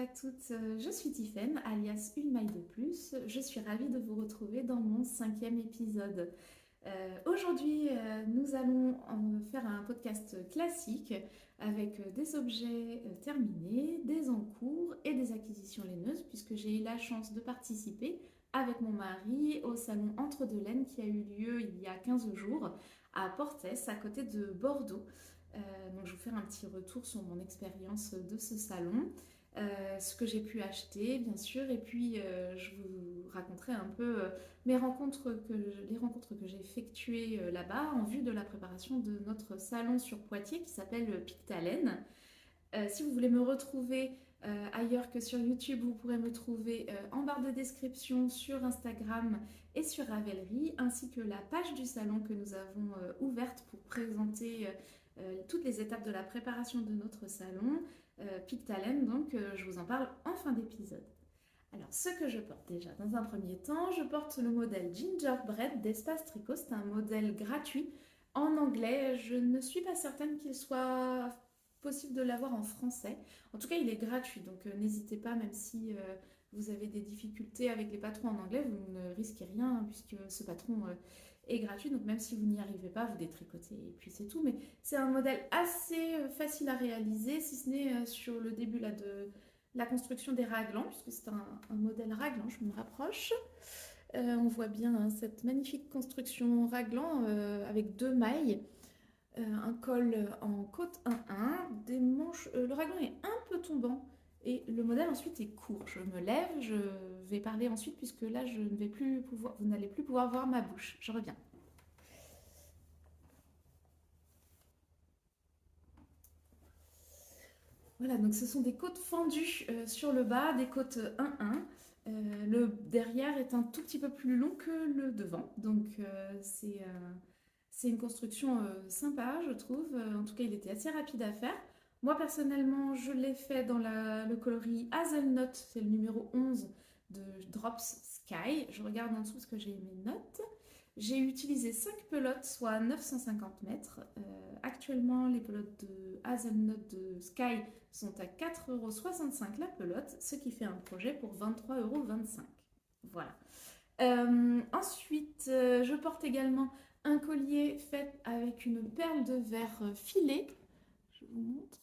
à toutes, je suis Tiffaine, alias Une Maille de Plus. Je suis ravie de vous retrouver dans mon 5e épisode. Aujourd'hui, nous allons faire un podcast classique avec des objets terminés, des en cours et des acquisitions laineuses, puisque j'ai eu la chance de participer avec mon mari au salon Entre-deux-Laines qui a eu lieu il y a 15 jours à Portès, à côté de Bordeaux. Donc je vais vous faire un petit retour sur mon expérience de ce salon, ce que j'ai pu acheter bien sûr, et puis je vous raconterai un peu les rencontres que j'ai effectuées là-bas en vue de la préparation de notre salon sur Poitiers qui s'appelle Pictalen. Si vous voulez me retrouver ailleurs que sur YouTube, vous pourrez me trouver en barre de description sur Instagram et sur Ravelry, ainsi que la page du salon que nous avons ouverte pour présenter toutes les étapes de la préparation de notre salon, Pictalen. Donc je vous en parle en fin d'épisode. Alors, ce que je porte déjà, dans un premier temps, je porte le modèle Gingerbread d'Espace Tricot. C'est un modèle gratuit en anglais. Je ne suis pas certaine qu'il soit possible de l'avoir en français. En tout cas, il est gratuit, donc n'hésitez pas, même si vous avez des difficultés avec les patrons en anglais, vous ne risquez rien, puisque ce patron est gratuit. Donc même si vous n'y arrivez pas, vous détricotez et puis c'est tout. Mais c'est un modèle assez facile à réaliser, si ce n'est sur le début là de la construction des raglans, puisque c'est un modèle raglan. Je me rapproche. On voit bien hein, cette magnifique construction raglan avec 2 mailles, un col en côte 1-1, des manches. Le raglan est un peu tombant et le modèle ensuite est court. Je me lève, je vais parler ensuite puisque là je ne vais plus pouvoir, vous n'allez plus pouvoir voir ma bouche. Je reviens. Voilà, donc ce sont des côtes fendues sur le bas, des côtes 1-1. Le derrière est un tout petit peu plus long que le devant, donc c'est une construction sympa, je trouve. En tout cas, il était assez rapide à faire. Moi, personnellement, je l'ai fait dans le coloris Hazelnut, c'est le numéro 11 de Drops Sky. Je regarde en dessous parce que j'ai mes notes. J'ai utilisé 5 pelotes, soit 950 mètres. Actuellement, les pelotes de Hazelnut de Sky sont à 4,65 € la pelote, ce qui fait un projet pour 23,25 €. Voilà. Ensuite, je porte également un collier fait avec une perle de verre filée. Je vous montre.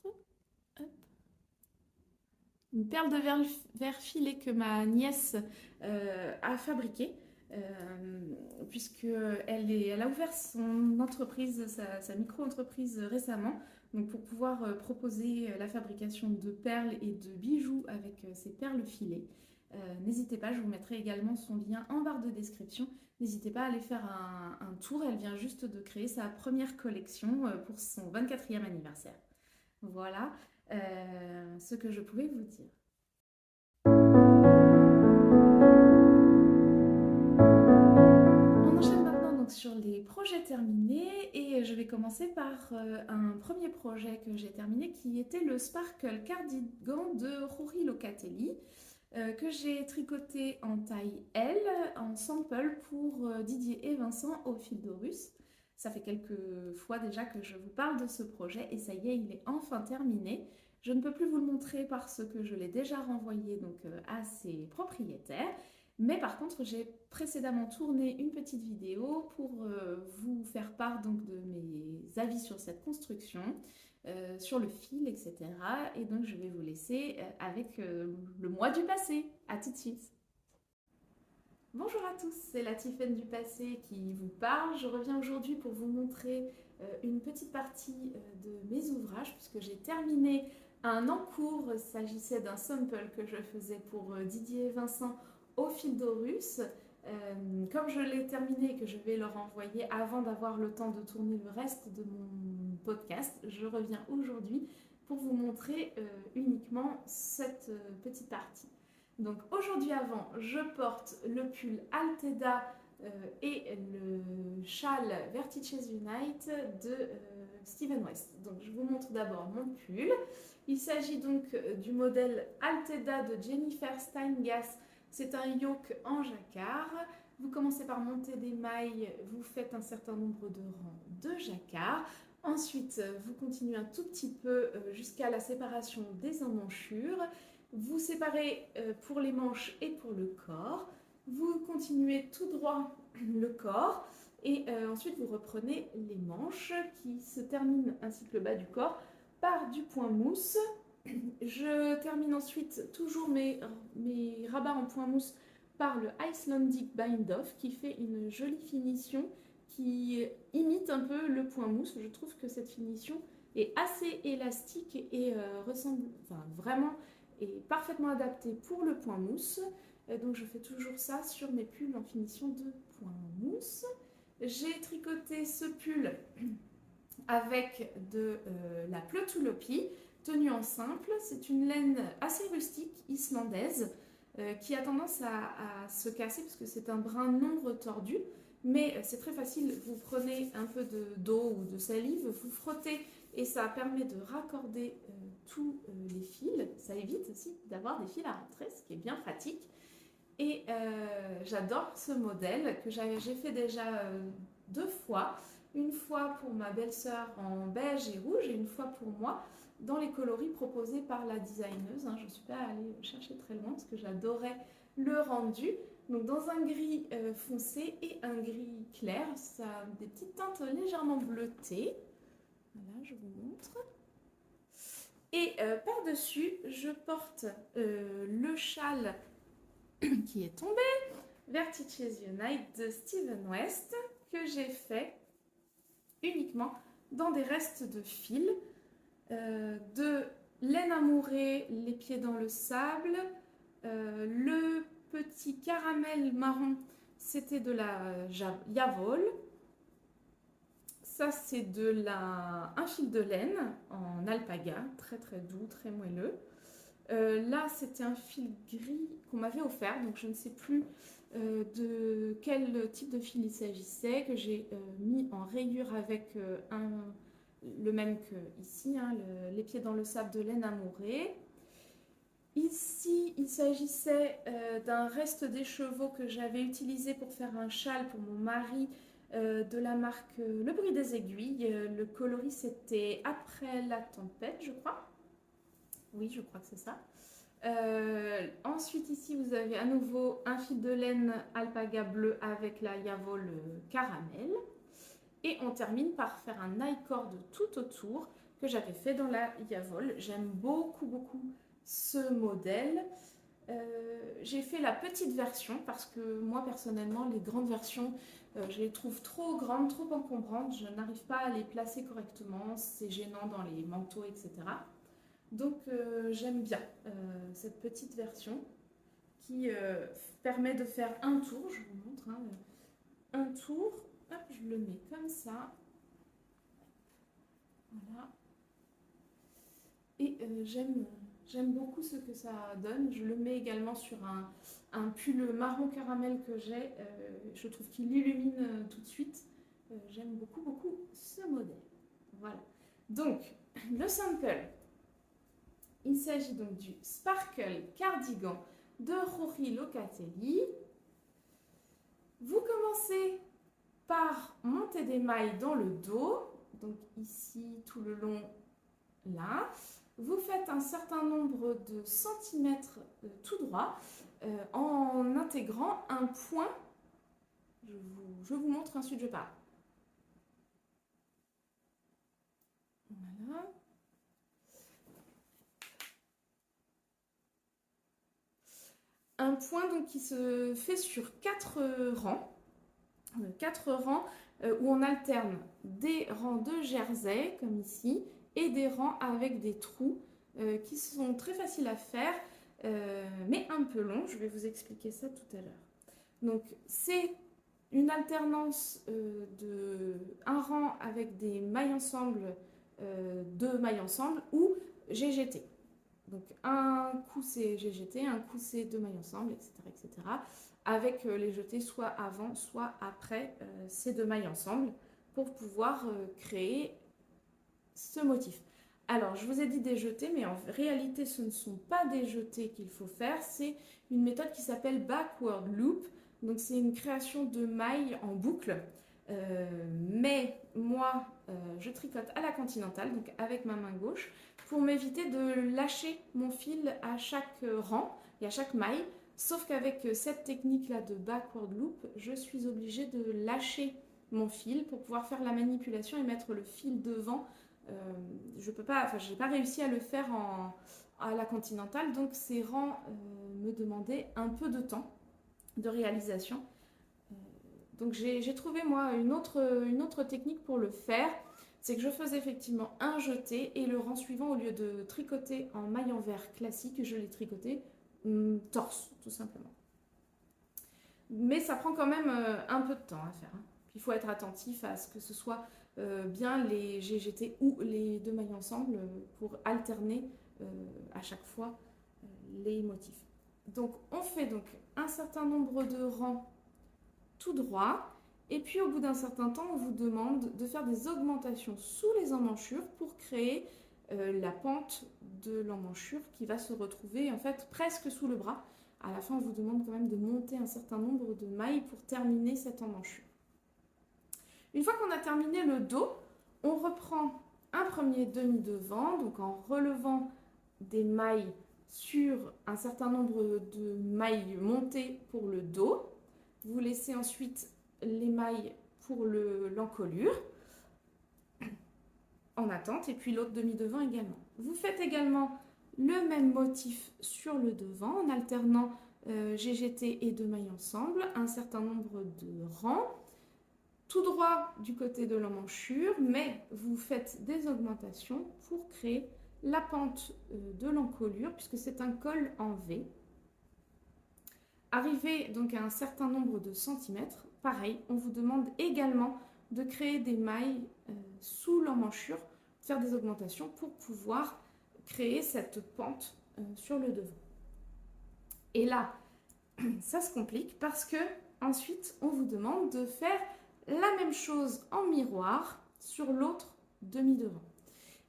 Hop. Une perle de verre filée que ma nièce a fabriquée. Puisqu'elle a ouvert son entreprise, sa micro-entreprise récemment, donc pour pouvoir proposer la fabrication de perles et de bijoux avec ces perles filées. N'hésitez pas, je vous mettrai également son lien en barre de description. N'hésitez pas à aller faire un tour, elle vient juste de créer sa première collection pour son 24e anniversaire. Voilà ce que je pouvais vous dire. On enchaîne maintenant donc sur les projets terminés et je vais commencer par un premier projet que j'ai terminé qui était le Sparkle Cardigan de Rory Locatelli que j'ai tricoté en taille L en sample pour Didier et Vincent au fil d'Horus. Ça fait quelques fois déjà que je vous parle de ce projet et ça y est, il est enfin terminé. Je ne peux plus vous le montrer parce que je l'ai déjà renvoyé donc, à ses propriétaires. Mais par contre, j'ai précédemment tourné une petite vidéo pour vous faire part donc, de mes avis sur cette construction, sur le fil, etc. Et donc, je vais vous laisser avec le mois du passé. À tout de suite. Bonjour à tous, c'est la Tiffaine du passé qui vous parle. Je reviens aujourd'hui pour vous montrer une petite partie de mes ouvrages puisque j'ai terminé un en cours. Il s'agissait d'un sample que je faisais pour Didier et Vincent au fil d'Horus. Comme je l'ai terminé et que je vais leur envoyer avant d'avoir le temps de tourner le reste de mon podcast, je reviens aujourd'hui pour vous montrer uniquement cette petite partie. Donc aujourd'hui avant, je porte le pull Alteda et le châle Vertices Unite de Steven West. Donc je vous montre d'abord mon pull. Il s'agit donc du modèle Alteda de Jennifer Steingass. C'est un yoke en jacquard. Vous commencez par monter des mailles, vous faites un certain nombre de rangs de jacquard. Ensuite, vous continuez un tout petit peu jusqu'à la séparation des emmanchures. Vous séparez pour les manches et pour le corps. Vous continuez tout droit le corps et ensuite vous reprenez les manches qui se terminent ainsi que le bas du corps par du point mousse. Je termine ensuite toujours mes rabats en point mousse par le Icelandic Bind Off qui fait une jolie finition qui imite un peu le point mousse. Je trouve que cette finition est assez élastique et ressemble, enfin vraiment, est parfaitement adaptée pour le point mousse. Donc je fais toujours ça sur mes pulls en finition de point mousse. J'ai tricoté ce pull avec de la Plötulopi, tenue en simple. C'est une laine assez rustique islandaise qui a tendance à se casser parce que c'est un brin non retordu. Mais c'est très facile, vous prenez un peu d'eau ou de salive, vous frottez et ça permet de raccorder tous les fils. Ça évite aussi d'avoir des fils à rentrer, ce qui est bien pratique. Et j'adore ce modèle que j'ai fait déjà 2 fois. Une fois pour ma belle-sœur en beige et rouge et une fois pour moi dans les coloris proposés par la designeuse. Je ne suis pas allée chercher très loin parce que j'adorais le rendu. Donc dans un gris foncé et un gris clair, ça a des petites teintes légèrement bleutées. Voilà, je vous montre. Et par-dessus, je porte le châle qui est tombé, Vertices Unite de Steven West, que j'ai fait uniquement dans des restes de fil, de laine amourée, les pieds dans le sable, le petit caramel marron, c'était de la Yavol. Ça, c'est un fil de laine en alpaga, très très doux, très moelleux. Là, c'était un fil gris qu'on m'avait offert, donc je ne sais plus de quel type de fil il s'agissait, que j'ai mis en rayure avec le même que ici, les pieds dans le sable de laine amourée. Ici, il s'agissait d'un reste d'écheveau que j'avais utilisé pour faire un châle pour mon mari de la marque Le Bruit des Aiguilles. Le coloris, c'était Après la tempête, je crois. Oui, je crois que c'est ça. Ensuite, ici, vous avez à nouveau un fil de laine alpaga bleu avec la Yavol caramel. Et on termine par faire un I-cord tout autour que j'avais fait dans la Yavol. J'aime beaucoup, beaucoup ce modèle. J'ai fait la petite version parce que moi, personnellement, les grandes versions, je les trouve trop grandes, trop encombrantes. Je n'arrive pas à les placer correctement. C'est gênant dans les manteaux, etc. Donc j'aime bien cette petite version qui permet de faire un tour. Je vous montre un tour. Hop, je le mets comme ça. Voilà. Et j'aime beaucoup ce que ça donne. Je le mets également sur un pull marron caramel que j'ai. Je trouve qu'il illumine tout de suite. J'aime beaucoup, beaucoup ce modèle. Voilà. Donc, le sample. Il s'agit donc du Sparkle Cardigan de Rory Locatelli. Vous commencez par monter des mailles dans le dos, donc ici tout le long là. Vous faites un certain nombre de centimètres tout droit en intégrant un point. Je vous montre, ensuite je parle. Voilà. Un point donc qui se fait sur 4 rangs. 4 rangs où on alterne des rangs de jersey, comme ici, et des rangs avec des trous qui sont très faciles à faire, mais un peu longs. Je vais vous expliquer ça tout à l'heure. Donc, c'est une alternance de un rang avec des mailles ensemble, deux mailles ensemble, ou GGT. Donc, un coup c'est GGT, un coup c'est deux mailles ensemble, etc. etc. avec les jetés soit avant, soit après ces deux mailles ensemble pour pouvoir créer ce motif. Alors, je vous ai dit des jetés, mais en réalité, ce ne sont pas des jetés qu'il faut faire, c'est une méthode qui s'appelle Backward Loop. Donc, c'est une création de mailles en boucle Mais moi, je tricote à la continentale, donc avec ma main gauche, pour m'éviter de lâcher mon fil à chaque rang et à chaque maille. Sauf qu'avec cette technique-là de backward loop, je suis obligée de lâcher mon fil pour pouvoir faire la manipulation et mettre le fil devant. Je peux pas, enfin, j'ai pas réussi à le faire à la continentale, donc ces rangs me demandaient un peu de temps de réalisation. Donc j'ai trouvé moi une autre technique pour le faire, c'est que je faisais effectivement un jeté et le rang suivant, au lieu de tricoter en maille envers classique, je l'ai tricoté torse tout simplement. Mais ça prend quand même un peu de temps à faire. Il faut être attentif à ce que ce soit bien les GGT ou les deux mailles ensemble pour alterner à chaque fois les motifs. Donc on fait donc un certain nombre de rangs tout droit, et puis au bout d'un certain temps on vous demande de faire des augmentations sous les emmanchures pour créer la pente de l'emmanchure qui va se retrouver en fait presque sous le bras. À la fin on vous demande quand même de monter un certain nombre de mailles pour terminer cette emmanchure. Une fois qu'on a terminé le dos, on reprend un premier demi-devant, donc en relevant des mailles sur un certain nombre de mailles montées pour le dos. Vous laissez ensuite les mailles pour l'encolure en attente, et puis l'autre demi-devant également. Vous faites également le même motif sur le devant en alternant GGT et deux mailles ensemble, un certain nombre de rangs, tout droit du côté de l'emmanchure, mais vous faites des augmentations pour créer la pente de l'encolure, puisque c'est un col en V. Arrivé donc à un certain nombre de centimètres, pareil, on vous demande également de créer des mailles sous l'emmanchure, faire des augmentations pour pouvoir créer cette pente sur le devant. Et là, ça se complique parce que ensuite on vous demande de faire la même chose en miroir sur l'autre demi-devant.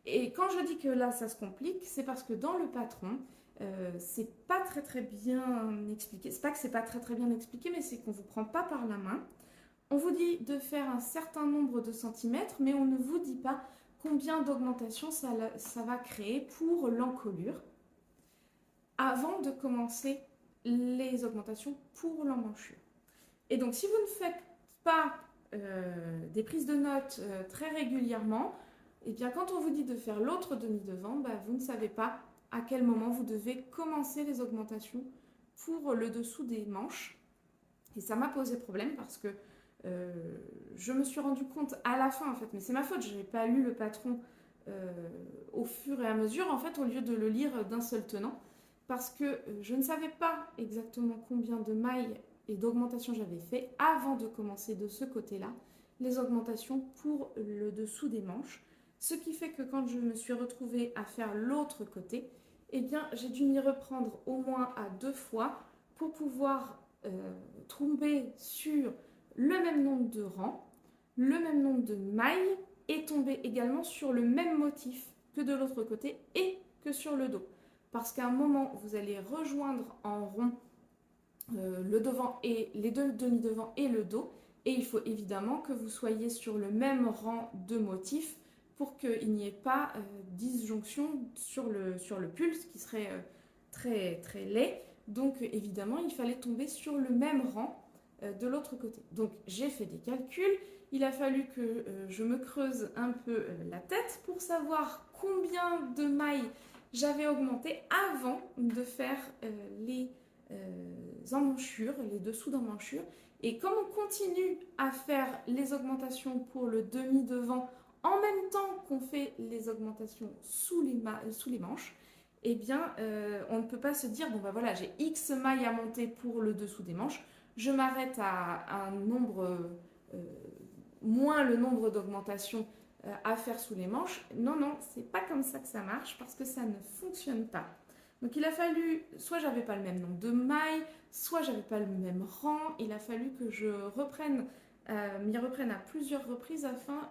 Et quand je dis que là ça se complique, c'est parce que dans le patron, c'est pas très bien expliqué. C'est pas que c'est pas très bien expliqué, mais c'est qu'on vous prend pas par la main. On vous dit de faire un certain nombre de centimètres, mais on ne vous dit pas combien d'augmentation ça va créer pour l'encolure avant de commencer les augmentations pour l'emmanchure. Et donc si vous ne faites pas des prises de notes très régulièrement, et bien quand on vous dit de faire l'autre demi-devant, vous ne savez pas à quel moment vous devez commencer les augmentations pour le dessous des manches. Et ça m'a posé problème parce que je me suis rendu compte à la fin, en fait, mais c'est ma faute, je n'avais pas lu le patron au fur et à mesure, en fait, au lieu de le lire d'un seul tenant, parce que je ne savais pas exactement combien de mailles et d'augmentations j'avais fait avant de commencer de ce côté-là, les augmentations pour le dessous des manches. Ce qui fait que quand je me suis retrouvée à faire l'autre côté, eh bien, j'ai dû m'y reprendre au moins à 2 fois pour pouvoir tomber sur le même nombre de rangs, le même nombre de mailles et tomber également sur le même motif que de l'autre côté et que sur le dos. Parce qu'à un moment, vous allez rejoindre en rond le devant et les deux demi-devants et le dos, et il faut évidemment que vous soyez sur le même rang de motifs pour qu'il n'y ait pas disjonction sur le pull, ce qui serait très laid. Donc évidemment, il fallait tomber sur le même rang de l'autre côté. Donc j'ai fait des calculs, il a fallu que je me creuse un peu la tête pour savoir combien de mailles j'avais augmenté avant de faire les emmanchures, les dessous d'emmanchures. Et comme on continue à faire les augmentations pour le demi-devant en même temps qu'on fait les augmentations sous les manches, eh bien, on ne peut pas se dire, bon ben voilà, j'ai X mailles à monter pour le dessous des manches, je m'arrête à un nombre, moins le nombre d'augmentations à faire sous les manches. Non, c'est pas comme ça que ça marche, parce que ça ne fonctionne pas. Donc il a fallu, soit j'avais pas le même nombre de mailles, soit j'avais pas le même rang, il a fallu que je m'y reprenne à plusieurs reprises afin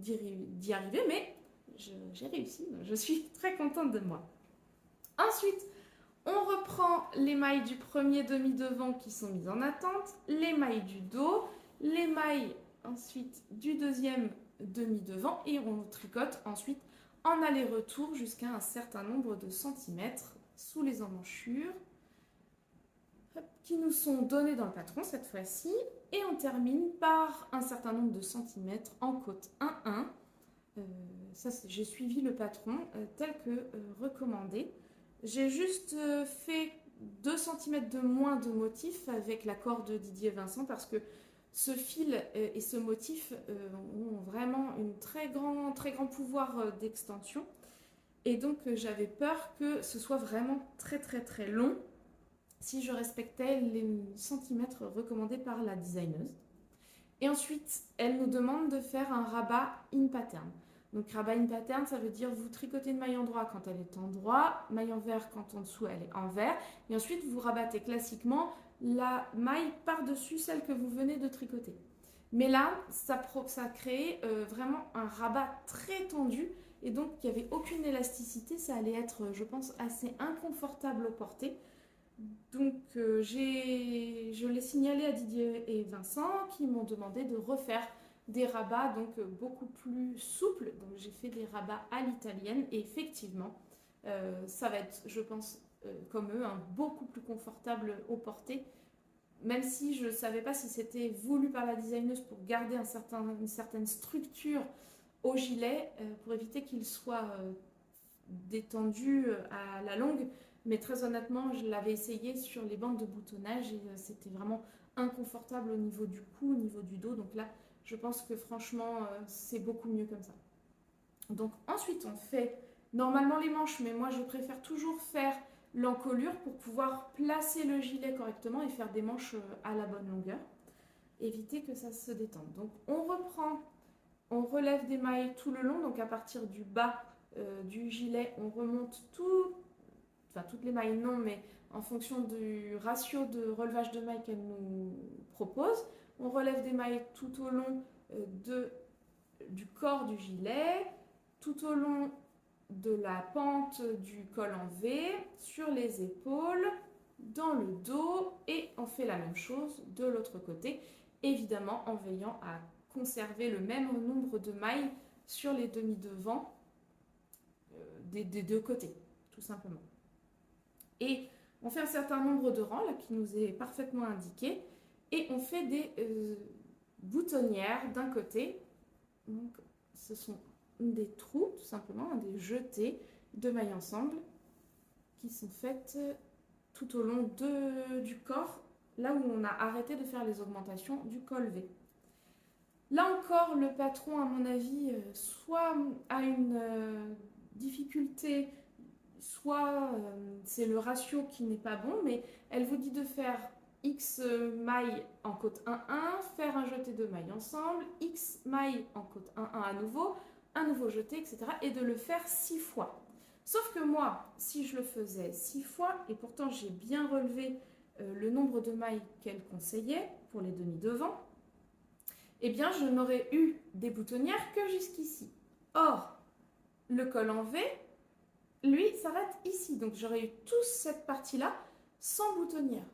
d'y arriver, mais j'ai réussi, je suis très contente de moi. Ensuite, on reprend les mailles du premier demi-devant qui sont mises en attente, les mailles du dos, les mailles ensuite du deuxième demi-devant et on tricote ensuite en aller-retour jusqu'à un certain nombre de centimètres sous les emmanchures qui nous sont donnés dans le patron cette fois-ci. Et on termine par un certain nombre de centimètres en côte 1-1. J'ai suivi le patron tel que recommandé. J'ai juste fait 2 cm de moins de motif avec l'accord de Didier Vincent parce que ce fil et ce motif ont vraiment un très grand pouvoir d'extension. Et donc j'avais peur que ce soit vraiment très long si je respectais les centimètres recommandés par la designeuse. Et ensuite, elle nous demande de faire un rabat in pattern. Donc rabat in pattern, ça veut dire vous tricotez une maille en droit quand elle est en droit, maille en vert quand en dessous elle est en vert, et ensuite vous rabattez classiquement la maille par-dessus celle que vous venez de tricoter. Mais là, ça crée vraiment un rabat très tendu, et donc il n'y avait aucune élasticité, ça allait être, je pense, assez inconfortable au porté. Donc je l'ai signalé à Didier et Vincent qui m'ont demandé de refaire des rabats donc beaucoup plus souples. Donc j'ai fait des rabats à l'italienne et effectivement ça va être, je pense, comme eux, beaucoup plus confortable au porté. Même si je ne savais pas si c'était voulu par la designeuse pour garder une certaine structure au gilet pour éviter qu'il soit détendu à la longue. Mais très honnêtement, je l'avais essayé sur les bandes de boutonnage et c'était vraiment inconfortable au niveau du cou, au niveau du dos. Donc là, je pense que franchement, c'est beaucoup mieux comme ça. Donc ensuite, on fait normalement les manches, mais moi, je préfère toujours faire l'encolure pour pouvoir placer le gilet correctement et faire des manches à la bonne longueur. Éviter que ça se détende. Donc on reprend, on relève des mailles tout le long. Donc à partir du bas du gilet, on remonte toutes les mailles non, mais en fonction du ratio de relevage de mailles qu'elle nous propose. On relève des mailles tout au long du corps du gilet, tout au long de la pente du col en V, sur les épaules, dans le dos, et on fait la même chose de l'autre côté, évidemment en veillant à conserver le même nombre de mailles sur les demi-devants des deux côtés, tout simplement. Et on fait un certain nombre de rangs là, qui nous est parfaitement indiqué et on fait des boutonnières d'un côté. Donc, ce sont des trous tout simplement, des jetés de mailles ensemble qui sont faites tout au long du corps, là où on a arrêté de faire les augmentations du col V. Là encore, le patron, à mon avis, soit a une difficulté, soit c'est le ratio qui n'est pas bon, mais elle vous dit de faire X mailles en côte 1-1, faire un jeté de mailles ensemble, X mailles en côte 1-1 à nouveau, un nouveau jeté, etc. et de le faire 6 fois. Sauf que moi, si je le faisais 6 fois, et pourtant j'ai bien relevé le nombre de mailles qu'elle conseillait pour les demi-devants, eh bien je n'aurais eu des boutonnières que jusqu'ici. Or, le col en V, lui, s'arrête ici. Donc j'aurais eu toute cette partie-là sans boutonnière.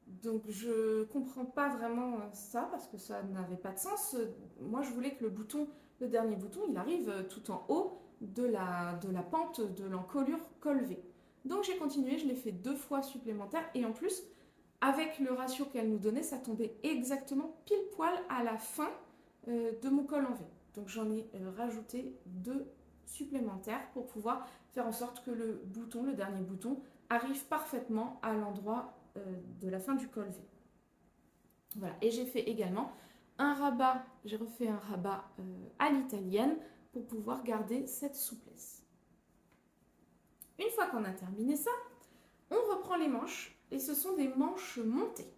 Donc je ne comprends pas vraiment ça parce que ça n'avait pas de sens. Moi, je voulais que le dernier bouton, il arrive tout en haut de la pente de l'encolure col V. Donc j'ai continué, je l'ai fait 2 fois supplémentaires et en plus, avec le ratio qu'elle nous donnait, ça tombait exactement pile poil à la fin de mon col en V. Donc j'en ai rajouté 2 supplémentaires pour pouvoir faire en sorte que le dernier bouton, arrive parfaitement à l'endroit de la fin du col V. Voilà, et j'ai fait également un rabat, j'ai refait un rabat à l'italienne pour pouvoir garder cette souplesse. Une fois qu'on a terminé ça, on reprend les manches et ce sont des manches montées.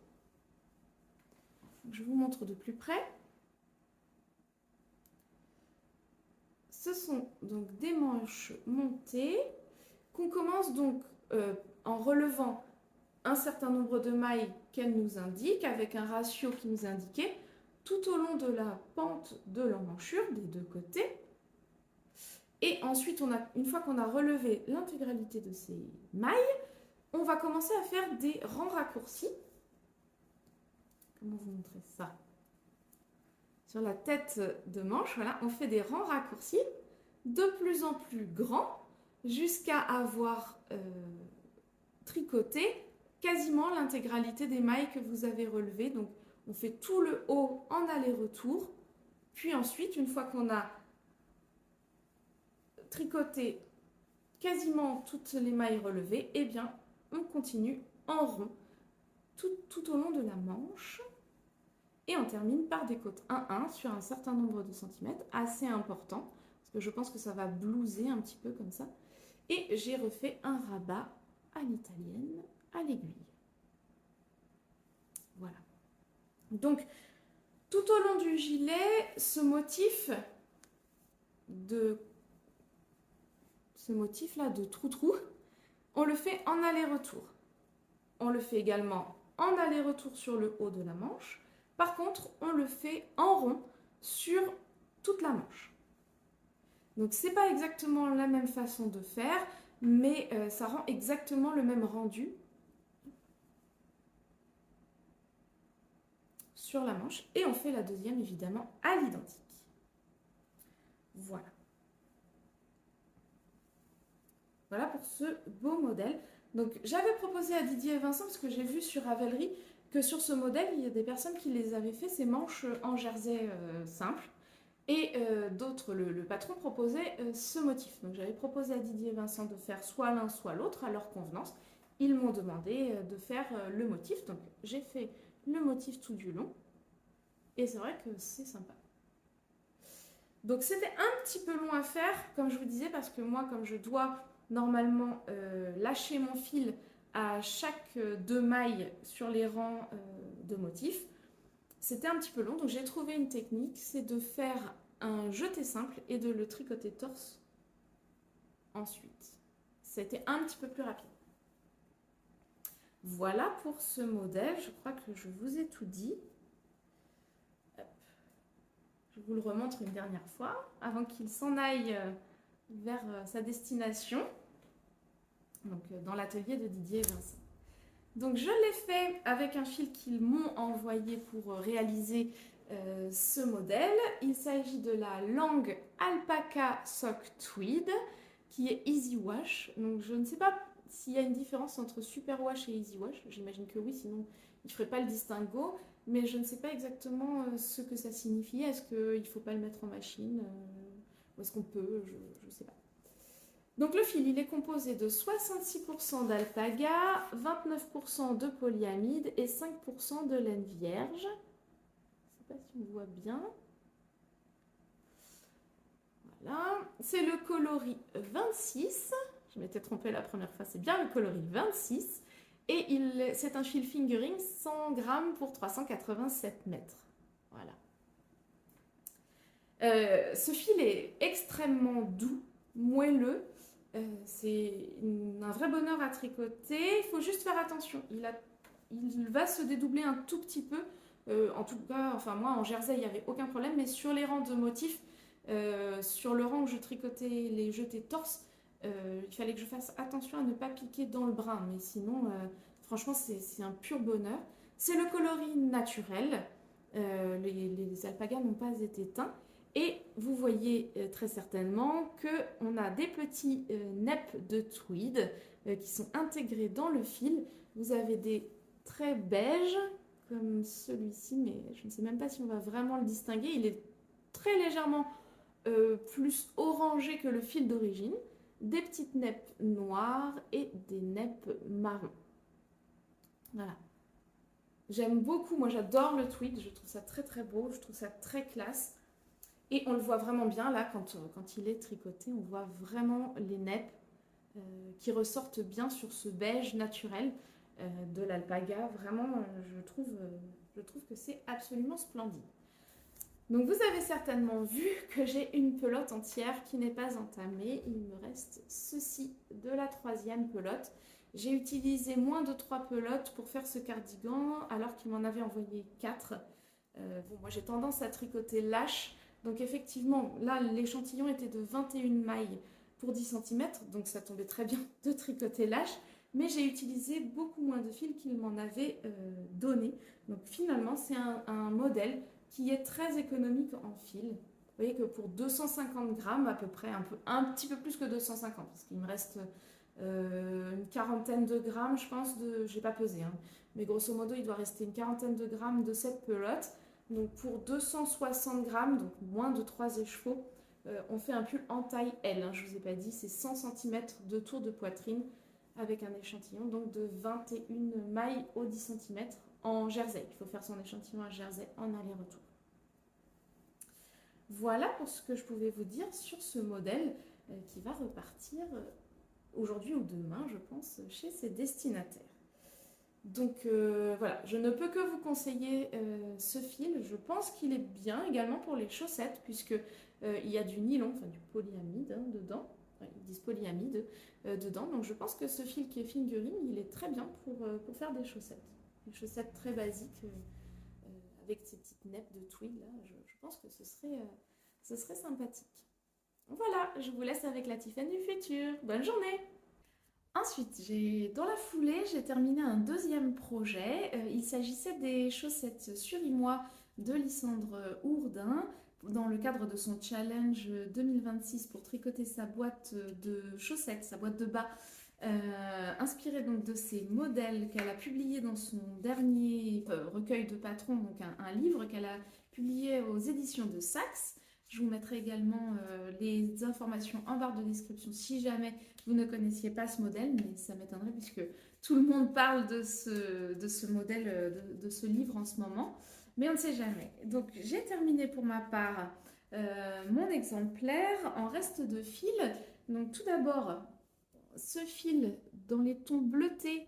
Je vous montre de plus près. Ce sont donc des manches montées qu'on commence donc en relevant un certain nombre de mailles qu'elle nous indique avec un ratio qui nous indiquait tout au long de la pente de l'emmanchure des deux côtés. Et ensuite, une fois qu'on a relevé l'intégralité de ces mailles, on va commencer à faire des rangs raccourcis. Comment vous montrer ça? sur la tête de manche, voilà, on fait des rangs raccourcis de plus en plus grands jusqu'à avoir tricoté quasiment l'intégralité des mailles que vous avez relevées. Donc on fait tout le haut en aller-retour, puis ensuite, une fois qu'on a tricoté quasiment toutes les mailles relevées, eh bien on continue en rond tout au long de la manche. Et on termine par des côtes 1-1 sur un certain nombre de centimètres, assez important, parce que je pense que ça va blouser un petit peu comme ça. Et j'ai refait un rabat à l'italienne, à l'aiguille. Voilà. Donc, tout au long du gilet, ce motif-là de trou-trou, on le fait en aller-retour. On le fait également en aller-retour sur le haut de la manche. Par contre, on le fait en rond sur toute la manche. Donc, c'est pas exactement la même façon de faire, mais ça rend exactement le même rendu sur la manche. Et on fait la deuxième, évidemment, à l'identique. Voilà. Voilà pour ce beau modèle. Donc, j'avais proposé à Didier et Vincent, parce que j'ai vu sur Ravelry que sur ce modèle, il y a des personnes qui les avaient fait ces manches en jersey simple. Et d'autres, le patron proposait ce motif. Donc j'avais proposé à Didier et Vincent de faire soit l'un soit l'autre à leur convenance. Ils m'ont demandé de faire le motif. Donc j'ai fait le motif tout du long. Et c'est vrai que c'est sympa. Donc c'était un petit peu long à faire, comme je vous disais, parce que moi, comme je dois normalement lâcher mon fil à chaque deux mailles sur les rangs de motifs, c'était un petit peu long. Donc j'ai trouvé une technique, c'est de faire un jeté simple et de le tricoter torse ensuite. C'était un petit peu plus rapide. Voilà pour ce modèle. Je crois que je vous ai tout dit. Hop. Je vous le remontre une dernière fois avant qu'il s'en aille vers sa destination. Donc dans l'atelier de Didier et Vincent. Donc je l'ai fait avec un fil qu'ils m'ont envoyé pour réaliser ce modèle. Il s'agit de la Lang Alpaca Sock Tweed qui est Easy Wash. Donc je ne sais pas s'il y a une différence entre Super Wash et Easy Wash. J'imagine que oui, sinon il ne ferait pas le distinguo. Mais je ne sais pas exactement ce que ça signifie. Est-ce qu'il ne faut pas le mettre en machine ou est-ce qu'on peut? Je ne sais pas. Donc le fil, il est composé de 66% d'alpaga, 29% de polyamide et 5% de laine vierge. Je ne sais pas si on voit bien. Voilà. C'est le coloris 26. Je m'étais trompée la première fois, c'est bien le coloris 26. Et c'est un fil fingering 100 grammes pour 387 mètres. Voilà. Ce fil est extrêmement doux, moelleux. C'est un vrai bonheur à tricoter. Il faut juste faire attention. Il va se dédoubler un tout petit peu. En tout cas, enfin moi en jersey il n'y avait aucun problème, mais sur les rangs de motifs, sur le rang où je tricotais les jetés torse, il fallait que je fasse attention à ne pas piquer dans le brin. Mais sinon, franchement, c'est un pur bonheur. C'est le coloris naturel. Les alpagas n'ont pas été teints. Et vous voyez très certainement qu'on a des petits neps de tweed qui sont intégrés dans le fil. Vous avez des traits beiges comme celui-ci, mais je ne sais même pas si on va vraiment le distinguer. Il est très légèrement plus orangé que le fil d'origine. Des petites neppes noires et des neppes marron. Voilà. J'aime beaucoup, moi j'adore le tweed, je trouve ça très très beau, je trouve ça très classe. Et on le voit vraiment bien là, quand il est tricoté, on voit vraiment les neppes qui ressortent bien sur ce beige naturel de l'alpaga. Vraiment, je trouve que c'est absolument splendide. Donc vous avez certainement vu que j'ai une pelote entière qui n'est pas entamée. Il me reste ceci de la troisième pelote. J'ai utilisé moins de 3 pelotes pour faire ce cardigan alors qu'il m'en avait envoyé 4. Bon, moi j'ai tendance à tricoter lâche. Donc effectivement, là, l'échantillon était de 21 mailles pour 10 cm, donc ça tombait très bien de tricoter lâche, mais j'ai utilisé beaucoup moins de fil qu'il m'en avait donné. Donc finalement, c'est un modèle qui est très économique en fil. Vous voyez que pour 250 grammes à peu près, un petit peu plus que 250, parce qu'il me reste une quarantaine de grammes, je pense, j'ai pas pesé, hein, mais grosso modo, il doit rester une quarantaine de grammes de cette pelote. Donc pour 260 grammes, donc moins de 3 écheveaux, on fait un pull en taille L, hein, je vous ai pas dit, c'est 100 cm de tour de poitrine avec un échantillon donc de 21 mailles au 10 cm en jersey. Il faut faire son échantillon à jersey en aller-retour. Voilà pour ce que je pouvais vous dire sur ce modèle qui va repartir aujourd'hui ou demain, je pense, chez ses destinataires. Donc voilà, je ne peux que vous conseiller ce fil. Je pense qu'il est bien également pour les chaussettes, puisque il y a du nylon, enfin du polyamide hein, dedans. Enfin, ils disent polyamide dedans. Donc je pense que ce fil qui est fingering, il est très bien pour faire des chaussettes. Des chaussettes très basiques avec ces petites neppes de tweed là. Je pense que ce serait sympathique. Voilà, je vous laisse avec la Tiffany du futur. Bonne journée! Ensuite, dans la foulée, j'ai terminé un deuxième projet. Il s'agissait des chaussettes Surimois de Lysandre Hourdin dans le cadre de son challenge 2026 pour tricoter sa boîte de chaussettes, sa boîte de bas, inspirée donc de ces modèles qu'elle a publiés dans son dernier recueil de patrons, donc un livre qu'elle a publié aux éditions de Saxe. Je vous mettrai également les informations en barre de description si jamais vous ne connaissiez pas ce modèle, mais ça m'étonnerait puisque tout le monde parle de ce modèle, de ce livre en ce moment, mais on ne sait jamais. Donc j'ai terminé pour ma part mon exemplaire en reste de fil. Donc tout d'abord, ce fil dans les tons bleutés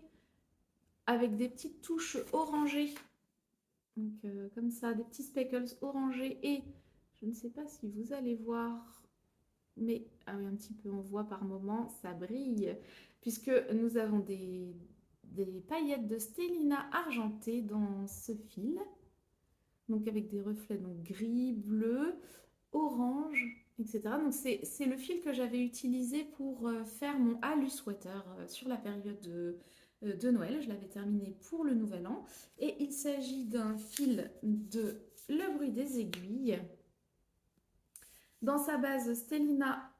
avec des petites touches orangées, donc comme ça, des petits speckles orangés et je ne sais pas si vous allez voir, mais ah oui, un petit peu on voit par moment, ça brille, puisque nous avons des paillettes de stellina argentées dans ce fil, donc avec des reflets donc gris, bleu, orange, etc. Donc c'est le fil que j'avais utilisé pour faire mon alu sweater sur la période de Noël. Je l'avais terminé pour le Nouvel An. Et il s'agit d'un fil de Le Bruit des Aiguilles. Dans sa base Stellina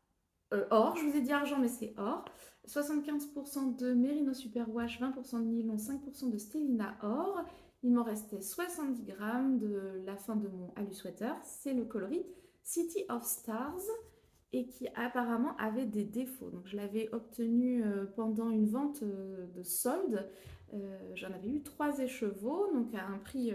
or, je vous ai dit argent mais c'est or, 75% de Merino Superwash, 20% de nylon, 5% de Stellina or. Il m'en restait 70 grammes de la fin de mon alu sweater, c'est le coloris City of Stars et qui apparemment avait des défauts. Donc je l'avais obtenu pendant une vente de solde. J'en avais eu 3 écheveaux, donc à un prix,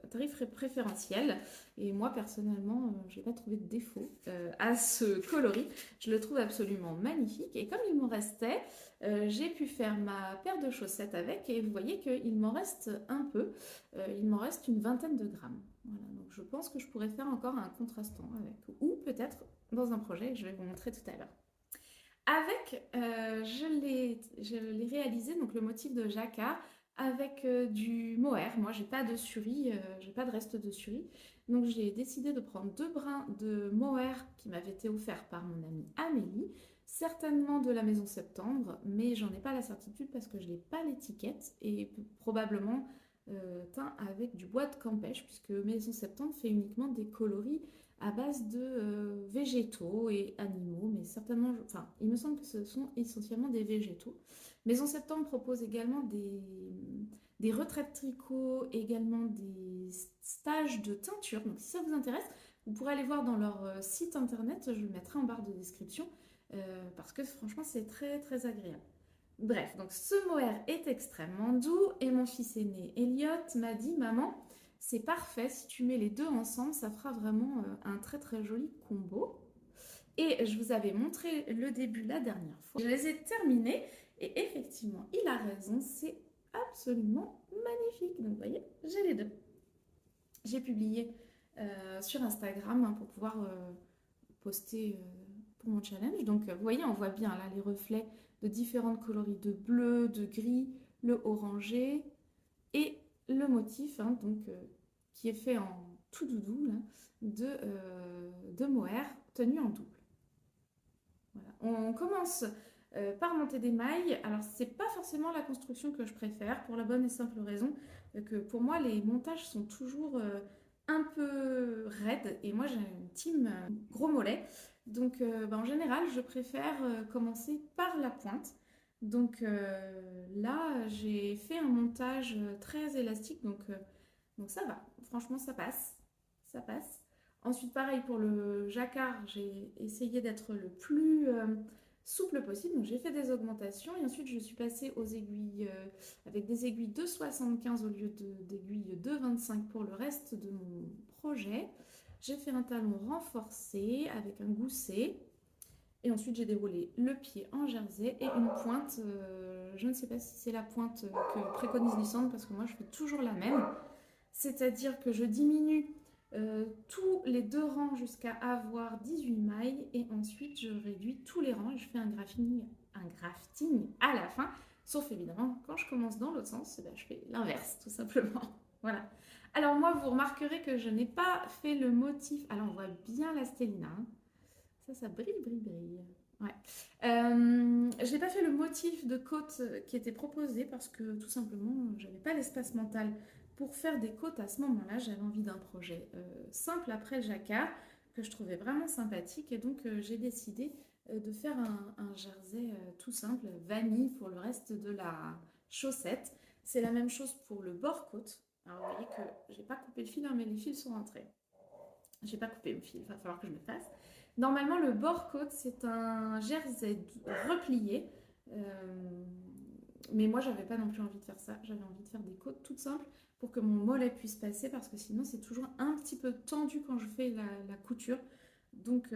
tarif préférentiel. Et moi personnellement, je n'ai pas trouvé de défaut à ce coloris. Je le trouve absolument magnifique. Et comme il m'en restait, j'ai pu faire ma paire de chaussettes avec. Et vous voyez qu'il m'en reste un peu. Il m'en reste une vingtaine de grammes. Voilà, donc je pense que je pourrais faire encore un contrastant avec. Ou peut-être dans un projet, je vais vous montrer tout à l'heure. Avec, je l'ai réalisé, donc le motif de jacquard, avec du mohair. Moi, j'ai pas de suri, j'ai pas de reste de suri. Donc, j'ai décidé de prendre 2 brins de mohair qui m'avaient été offerts par mon amie Amélie, certainement de la Maison Septembre, mais j'en ai pas la certitude parce que je n'ai pas l'étiquette et probablement teint avec du bois de Campèche, puisque Maison Septembre fait uniquement des coloris à base de végétaux et animaux, mais certainement, enfin, il me semble que ce sont essentiellement des végétaux. Maison Septembre propose également des retraites tricot, également des stages de teinture. Donc si ça vous intéresse, vous pourrez aller voir dans leur site internet, je le mettrai en barre de description, parce que franchement c'est très très agréable. Bref, donc ce mohair est extrêmement doux et mon fils aîné Elliot m'a dit « Maman, c'est parfait, si tu mets les deux ensemble, ça fera vraiment un très très joli combo. » Et je vous avais montré le début la dernière fois. Je les ai terminés et effectivement, il a raison, c'est absolument magnifique. Donc vous voyez, j'ai les deux. J'ai publié sur Instagram hein, pour pouvoir poster pour mon challenge. Donc vous voyez, on voit bien là les reflets de différentes coloris de bleu, de gris, le orangé et le motif hein, donc, qui est fait en tout doudou là, de mohair tenu en double. Voilà. On commence par monter des mailles. Alors c'est pas forcément la construction que je préfère pour la bonne et simple raison que pour moi les montages sont toujours un peu raide et moi j'ai une team gros mollet. Donc en général, je préfère commencer par la pointe. Donc là, j'ai fait un montage très élastique, donc ça va. Franchement, ça passe. Ça passe. Ensuite, pareil pour le jacquard, j'ai essayé d'être le plus souple possible. Donc j'ai fait des augmentations et ensuite je suis passée aux aiguilles avec des aiguilles de 75 au lieu d'aiguilles de 25 pour le reste de mon projet. J'ai fait un talon renforcé avec un gousset. Et ensuite, j'ai déroulé le pied en jersey et une pointe. Je ne sais pas si c'est la pointe que préconise Lysandre parce que moi, je fais toujours la même. C'est-à-dire que je diminue tous les deux rangs jusqu'à avoir 18 mailles et ensuite, je réduis tous les rangs et je fais un grafting à la fin. Sauf évidemment, quand je commence dans l'autre sens, je fais l'inverse, tout simplement. Voilà. Alors moi, vous remarquerez que je n'ai pas fait le motif. Alors on voit bien la stellina. Hein. Ça brille, brille, brille. Ouais. Je n'ai pas fait le motif de côte qui était proposé parce que tout simplement, j'avais pas l'espace mental pour faire des côtes à ce moment-là. J'avais envie d'un projet simple après le jacquard que je trouvais vraiment sympathique et donc j'ai décidé de faire un jersey tout simple, vanille pour le reste de la chaussette. C'est la même chose pour le bord côte. Alors vous voyez que j'ai pas coupé le fil, hein, mais les fils sont rentrés. J'ai pas coupé le fil, il va falloir que je le fasse. Normalement, le bord côte, c'est un jersey replié. Mais moi, j'avais pas non plus envie de faire ça. J'avais envie de faire des côtes toutes simples pour que mon mollet puisse passer parce que sinon, c'est toujours un petit peu tendu quand je fais la couture. Donc,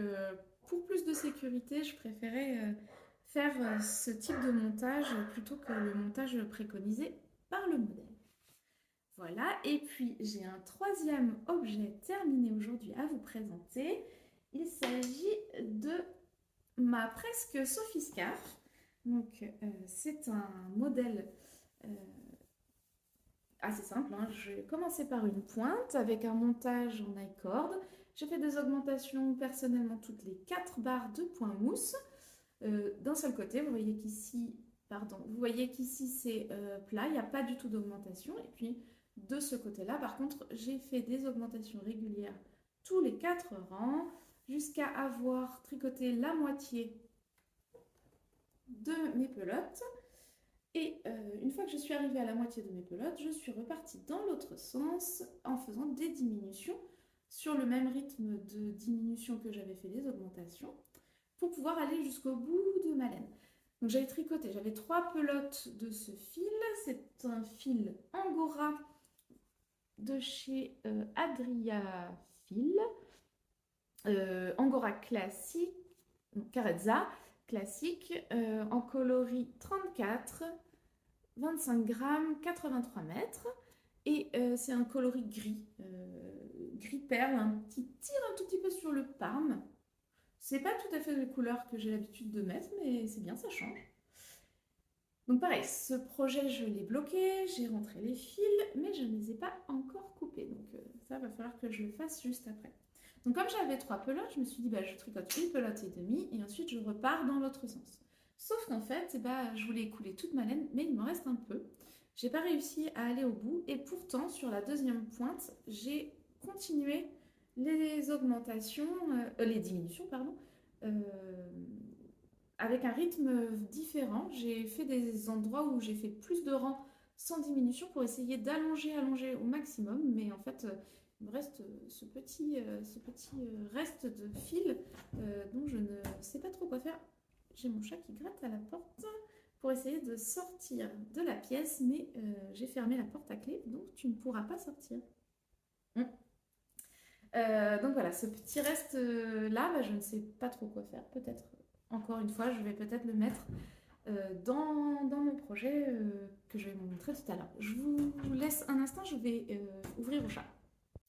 pour plus de sécurité, je préférais faire ce type de montage plutôt que le montage préconisé par le modèle. Voilà, et puis j'ai un troisième objet terminé aujourd'hui à vous présenter. Il s'agit de ma presque Sophie Scarf. Donc c'est un modèle assez simple. Hein. J'ai commencé par une pointe avec un montage en I-cord. J'ai fait des augmentations personnellement toutes les 4 barres de point mousse d'un seul côté. Vous voyez qu'ici c'est plat, il n'y a pas du tout d'augmentation. Et puis de ce côté-là, par contre, j'ai fait des augmentations régulières tous les 4 rangs jusqu'à avoir tricoté la moitié de mes pelotes. Et une fois que je suis arrivée à la moitié de mes pelotes, je suis repartie dans l'autre sens en faisant des diminutions sur le même rythme de diminution que j'avais fait les augmentations pour pouvoir aller jusqu'au bout de ma laine. Donc j'avais tricoté, j'avais 3 pelotes de ce fil. C'est un fil Angora de chez Adria Fil. Angora classique, Carezza classique, en coloris 34, 25 grammes, 83 mètres. Et c'est un coloris gris, gris perle, qui tire un tout petit peu sur le parme. C'est pas tout à fait les couleurs que j'ai l'habitude de mettre, mais c'est bien, ça change. Donc pareil, ce projet, je l'ai bloqué, j'ai rentré les fils, mais je ne les ai pas encore coupés. Donc ça va falloir que je le fasse juste après. Donc comme j'avais 3 pelotes, je me suis dit, je tricote une pelote et demie, et ensuite je repars dans l'autre sens. Sauf qu'en fait, je voulais écouler toute ma laine, mais il me reste un peu. J'ai pas réussi à aller au bout, et pourtant, sur la deuxième pointe, j'ai continué les augmentations, les diminutions, pardon, avec un rythme différent. J'ai fait des endroits où j'ai fait plus de rangs sans diminution pour essayer d'allonger au maximum, mais en fait, il me reste ce petit reste de fil dont je ne sais pas trop quoi faire. J'ai mon chat qui gratte à la porte pour essayer de sortir de la pièce, mais j'ai fermé la porte à clé, donc tu ne pourras pas sortir. Donc voilà, ce petit reste là, je ne sais pas trop quoi faire. Peut-être, encore une fois, je vais peut-être le mettre dans mon projet que je vais vous montrer tout à l'heure. Je vous laisse un instant, je vais ouvrir au chat.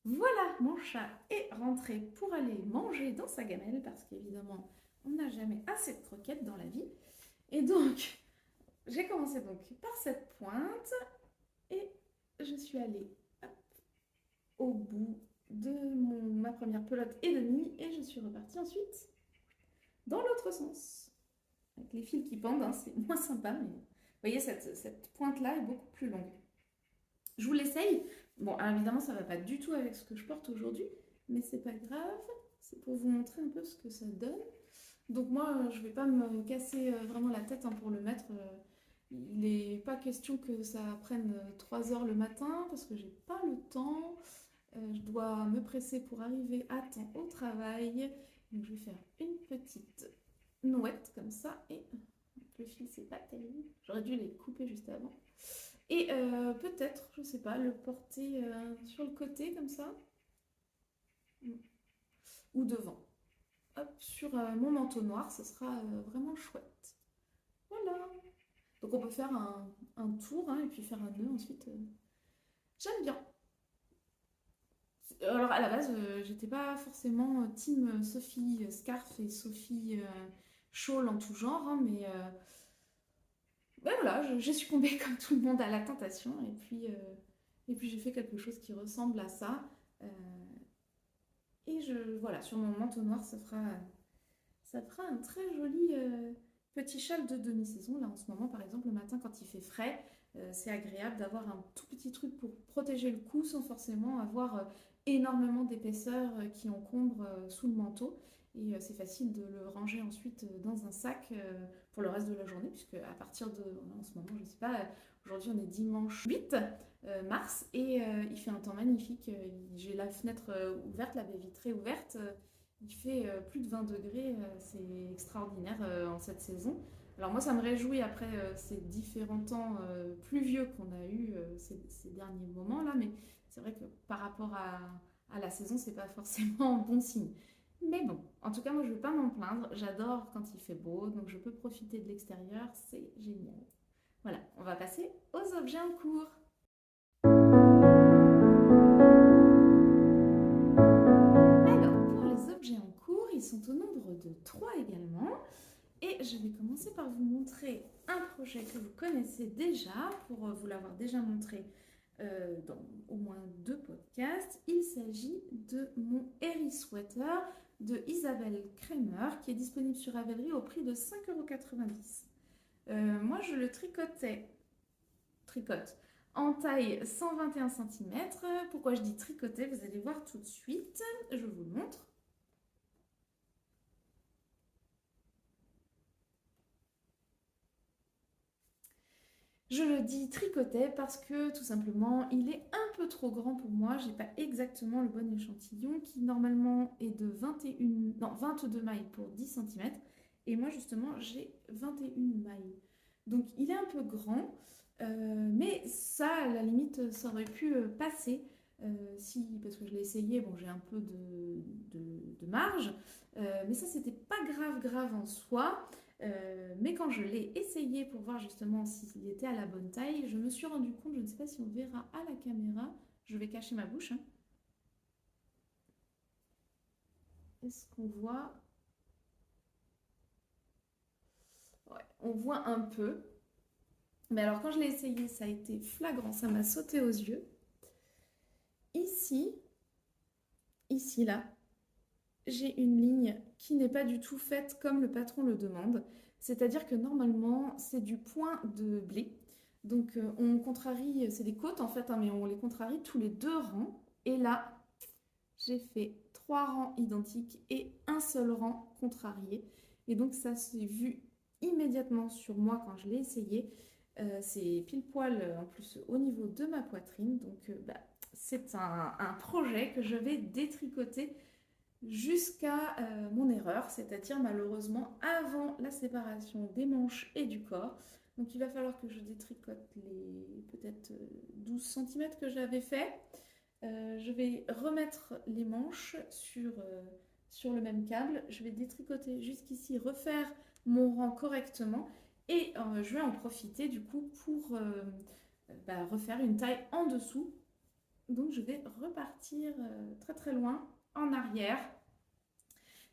Voilà, mon chat est rentré pour aller manger dans sa gamelle parce qu'évidemment, on n'a jamais assez de croquettes dans la vie. Et donc, j'ai commencé donc par cette pointe et je suis allée au bout de ma première pelote et demie et je suis repartie ensuite dans l'autre sens. Avec les fils qui pendent, hein, c'est moins sympa, mais vous voyez, cette pointe-là est beaucoup plus longue. Je vous l'essaye. Bon, alors évidemment, ça va pas du tout avec ce que je porte aujourd'hui, mais c'est pas grave. C'est pour vous montrer un peu ce que ça donne. Donc moi, je vais pas me casser vraiment la tête hein, pour le mettre. Il n'est pas question que ça prenne 3 heures le matin parce que j'ai pas le temps. Je dois me presser pour arriver à temps au travail. Donc je vais faire une petite nouette comme ça. Et le fil, c'est pas terrible. J'aurais dû les couper juste avant. Et peut-être, je sais pas, le porter sur le côté comme ça. Ou devant. Hop, sur mon manteau noir, ce sera vraiment chouette. Voilà. Donc on peut faire un tour hein, et puis faire un nœud ensuite. J'aime bien. Alors à la base, j'étais pas forcément team Sophie Scarf et Sophie Shawl en tout genre, hein, mais ben voilà, j'ai succombé comme tout le monde à la tentation et puis j'ai fait quelque chose qui ressemble à ça. Euh, et voilà, sur mon manteau noir, ça fera un très joli petit châle de demi-saison. Là en ce moment, par exemple, le matin quand il fait frais, c'est agréable d'avoir un tout petit truc pour protéger le cou sans forcément avoir énormément d'épaisseur qui encombre sous le manteau. Et c'est facile de le ranger ensuite dans un sac pour le reste de la journée, puisque à partir de, en ce moment, je ne sais pas, aujourd'hui on est dimanche 8 mars et il fait un temps magnifique. J'ai la fenêtre ouverte, la baie vitrée ouverte. Il fait plus de 20 degrés, c'est extraordinaire en cette saison. Alors moi ça me réjouit après ces différents temps pluvieux qu'on a eu ces derniers moments là, mais c'est vrai que par rapport à la saison c'est pas forcément bon signe. Mais bon, en tout cas moi je ne vais pas m'en plaindre, j'adore quand il fait beau, donc je peux profiter de l'extérieur, c'est génial. Voilà, on va passer aux objets en cours. Alors pour les objets en cours, ils sont au nombre de 3 également. Et je vais commencer par vous montrer un projet que vous connaissez déjà, pour vous l'avoir déjà montré dans au moins 2 podcasts. Il s'agit de mon Harry Sweater de Isabelle Kremer, qui est disponible sur Ravelry au prix de 5,90 €. Moi, je le tricote en taille 121 cm. Pourquoi je dis tricoter, vous allez voir tout de suite. Je vous le montre. Je le dis tricoté parce que tout simplement il est un peu trop grand pour moi. J'ai pas exactement le bon échantillon qui normalement est de 22 mailles pour 10 cm. Et moi justement j'ai 21 mailles. Donc il est un peu grand, mais ça à la limite ça aurait pu passer. Parce que je l'ai essayé, bon j'ai un peu de marge, mais ça c'était pas grave en soi. Mais quand je l'ai essayé pour voir justement s'il était à la bonne taille, je me suis rendu compte, je ne sais pas si on verra à la caméra, je vais cacher ma bouche. Hein. Est-ce qu'on voit? Ouais, on voit un peu. Mais alors quand je l'ai essayé, ça a été flagrant, ça m'a sauté aux yeux. Ici, là, j'ai une ligne qui n'est pas du tout faite comme le patron le demande. C'est-à-dire que normalement, c'est du point de blé. Donc on contrarie, c'est des côtes en fait, hein, mais on les contrarie tous les 2 rangs. Et là, j'ai fait 3 rangs identiques et un seul rang contrarié. Et donc ça s'est vu immédiatement sur moi quand je l'ai essayé. C'est pile poil en plus au niveau de ma poitrine. Donc c'est un projet que je vais détricoter jusqu'à mon erreur, c'est-à-dire malheureusement avant la séparation des manches et du corps. Donc il va falloir que je détricote les peut-être 12 cm que j'avais fait. Je vais remettre les manches sur le même câble. Je vais détricoter jusqu'ici, refaire mon rang correctement. Et je vais en profiter du coup pour refaire une taille en dessous. Donc je vais repartir très très loin en arrière.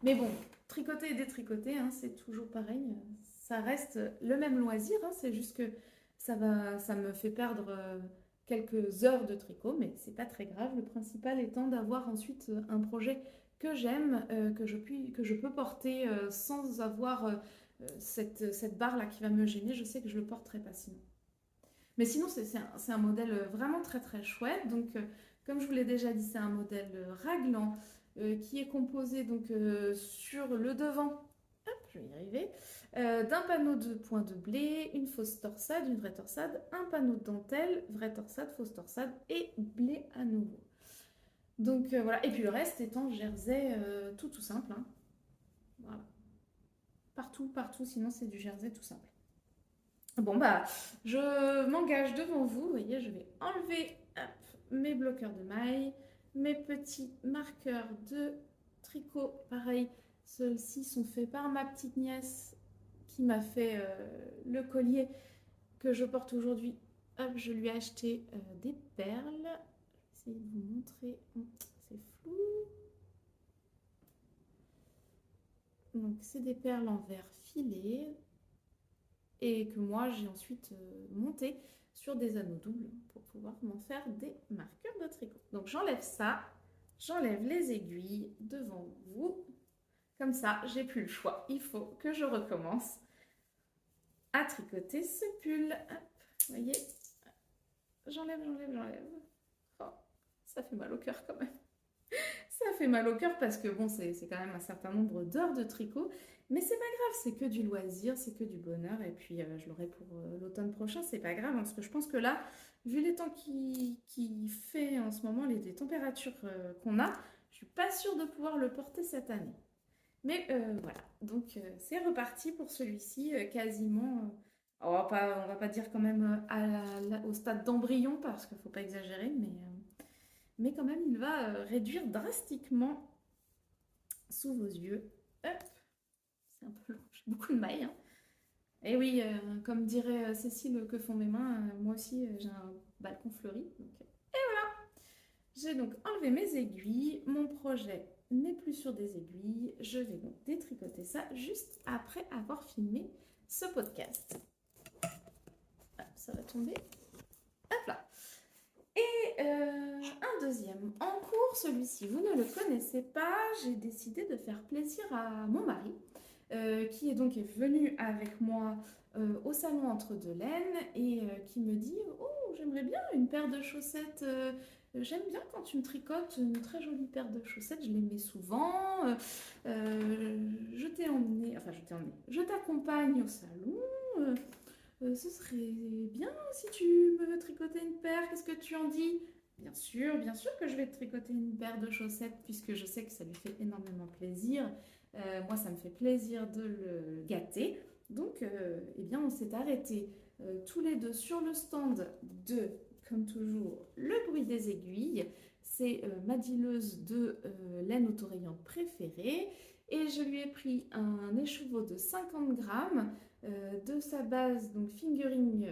Mais bon, tricoter et détricoter, hein, c'est toujours pareil. Ça reste le même loisir, hein, c'est juste que ça me fait perdre quelques heures de tricot, mais c'est pas très grave. Le principal étant d'avoir ensuite un projet que j'aime, que je peux porter sans avoir cette barre-là qui va me gêner. Je sais que je le porterai pas sinon. Mais sinon, c'est un modèle vraiment très très chouette. Donc, comme je vous l'ai déjà dit, c'est un modèle raglan qui est composé donc sur le devant, hop, je vais y arriver, d'un panneau de point de blé, une fausse torsade, une vraie torsade, un panneau de dentelle, vraie torsade, fausse torsade et blé à nouveau. Donc voilà, et puis le reste étant jersey tout simple, hein. Voilà. Partout, sinon c'est du jersey tout simple. Bon bah, je m'engage devant vous, vous voyez, je vais enlever hop, mes bloqueurs de mailles, mes petits marqueurs de tricot, pareil, ceux-ci sont faits par ma petite nièce qui m'a fait le collier que je porte aujourd'hui. Hop, je lui ai acheté des perles, je vais essayer de vous montrer, c'est flou. Donc c'est des perles en verre filé et que moi j'ai ensuite monté sur des anneaux doubles pour pouvoir m'en faire des marqueurs de tricot. Donc j'enlève ça, j'enlève les aiguilles devant vous. Comme ça, j'ai plus le choix. Il faut que je recommence à tricoter ce pull. Hop, vous voyez, j'enlève. Oh, ça fait mal au cœur quand même. Ça fait mal au cœur parce que bon, c'est quand même un certain nombre d'heures de tricot, mais c'est pas grave, c'est que du loisir, c'est que du bonheur, et puis je l'aurai pour l'automne prochain, c'est pas grave, hein, parce que je pense que là, vu les temps qui fait en ce moment, les températures qu'on a, je suis pas sûre de pouvoir le porter cette année. Mais voilà, donc c'est reparti pour celui-ci, quasiment, on va pas dire quand même au stade d'embryon, parce qu'il faut pas exagérer, mais quand même, il va réduire drastiquement sous vos yeux. Hop, c'est un peu long, j'ai beaucoup de mailles, hein. Et oui, comme dirait Cécile, que font mes mains, moi aussi j'ai un balcon fleuri. Donc, j'ai donc enlevé mes aiguilles, mon projet n'est plus sur des aiguilles, je vais donc détricoter ça juste après avoir filmé ce podcast. Hop, ça va tomber. Hop là. Et un deuxième en cours, celui-ci vous ne le connaissez pas, j'ai décidé de faire plaisir à mon mari qui est donc venu avec moi au salon Entre deux laines et qui me dit oh j'aimerais bien une paire de chaussettes, j'aime bien quand tu me tricotes une très jolie paire de chaussettes, je les mets souvent, je t'accompagne au salon, ce serait bien si tu me veux tricoter une paire, qu'est-ce que tu en dis? Bien sûr que je vais te tricoter une paire de chaussettes puisque je sais que ça lui fait énormément plaisir. Moi, ça me fait plaisir de le gâter. Donc, eh bien, on s'est arrêtés tous les deux sur le stand de, comme toujours, le bruit des aiguilles. C'est ma dealeuse de laine autorayante préférée. Et je lui ai pris un écheveau de 50 grammes de sa base, donc fingering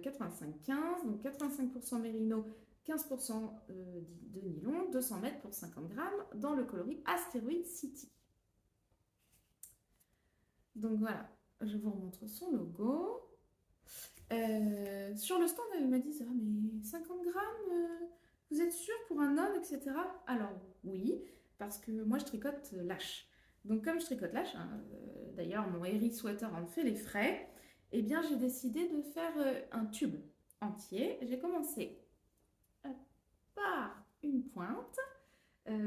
85-15, donc 85% mérino, 15% de nylon, 200 mètres pour 50 grammes, dans le coloris Asteroid City. Donc voilà, je vous remontre son logo. Sur le stand, elle m'a dit ah, mais 50 grammes, vous êtes sûr pour un homme, etc. Alors oui, parce que moi je tricote lâche. Donc comme je tricote lâche, hein, d'ailleurs mon Harry Sweater en fait les frais, eh bien j'ai décidé de faire un tube entier. J'ai commencé par une pointe.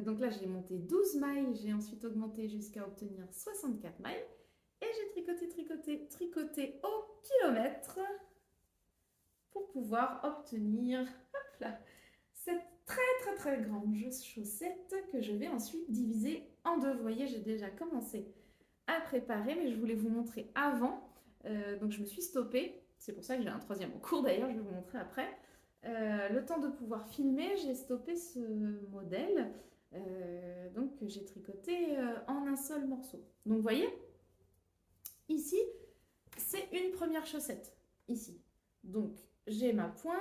Donc là j'ai monté 12 mailles, j'ai ensuite augmenté jusqu'à obtenir 64 mailles. Et j'ai tricoté au kilomètre pour pouvoir obtenir hop là, cette très grande chaussette que je vais ensuite diviser en deux. Vous voyez, j'ai déjà commencé à préparer, mais je voulais vous montrer avant. Donc je me suis stoppée. C'est pour ça que j'ai un troisième en cours d'ailleurs, je vais vous montrer après. Le temps de pouvoir filmer, j'ai stoppé ce modèle. Donc j'ai tricoté en un seul morceau. Donc vous voyez, ici, c'est une première chaussette, ici. Donc, j'ai ma pointe,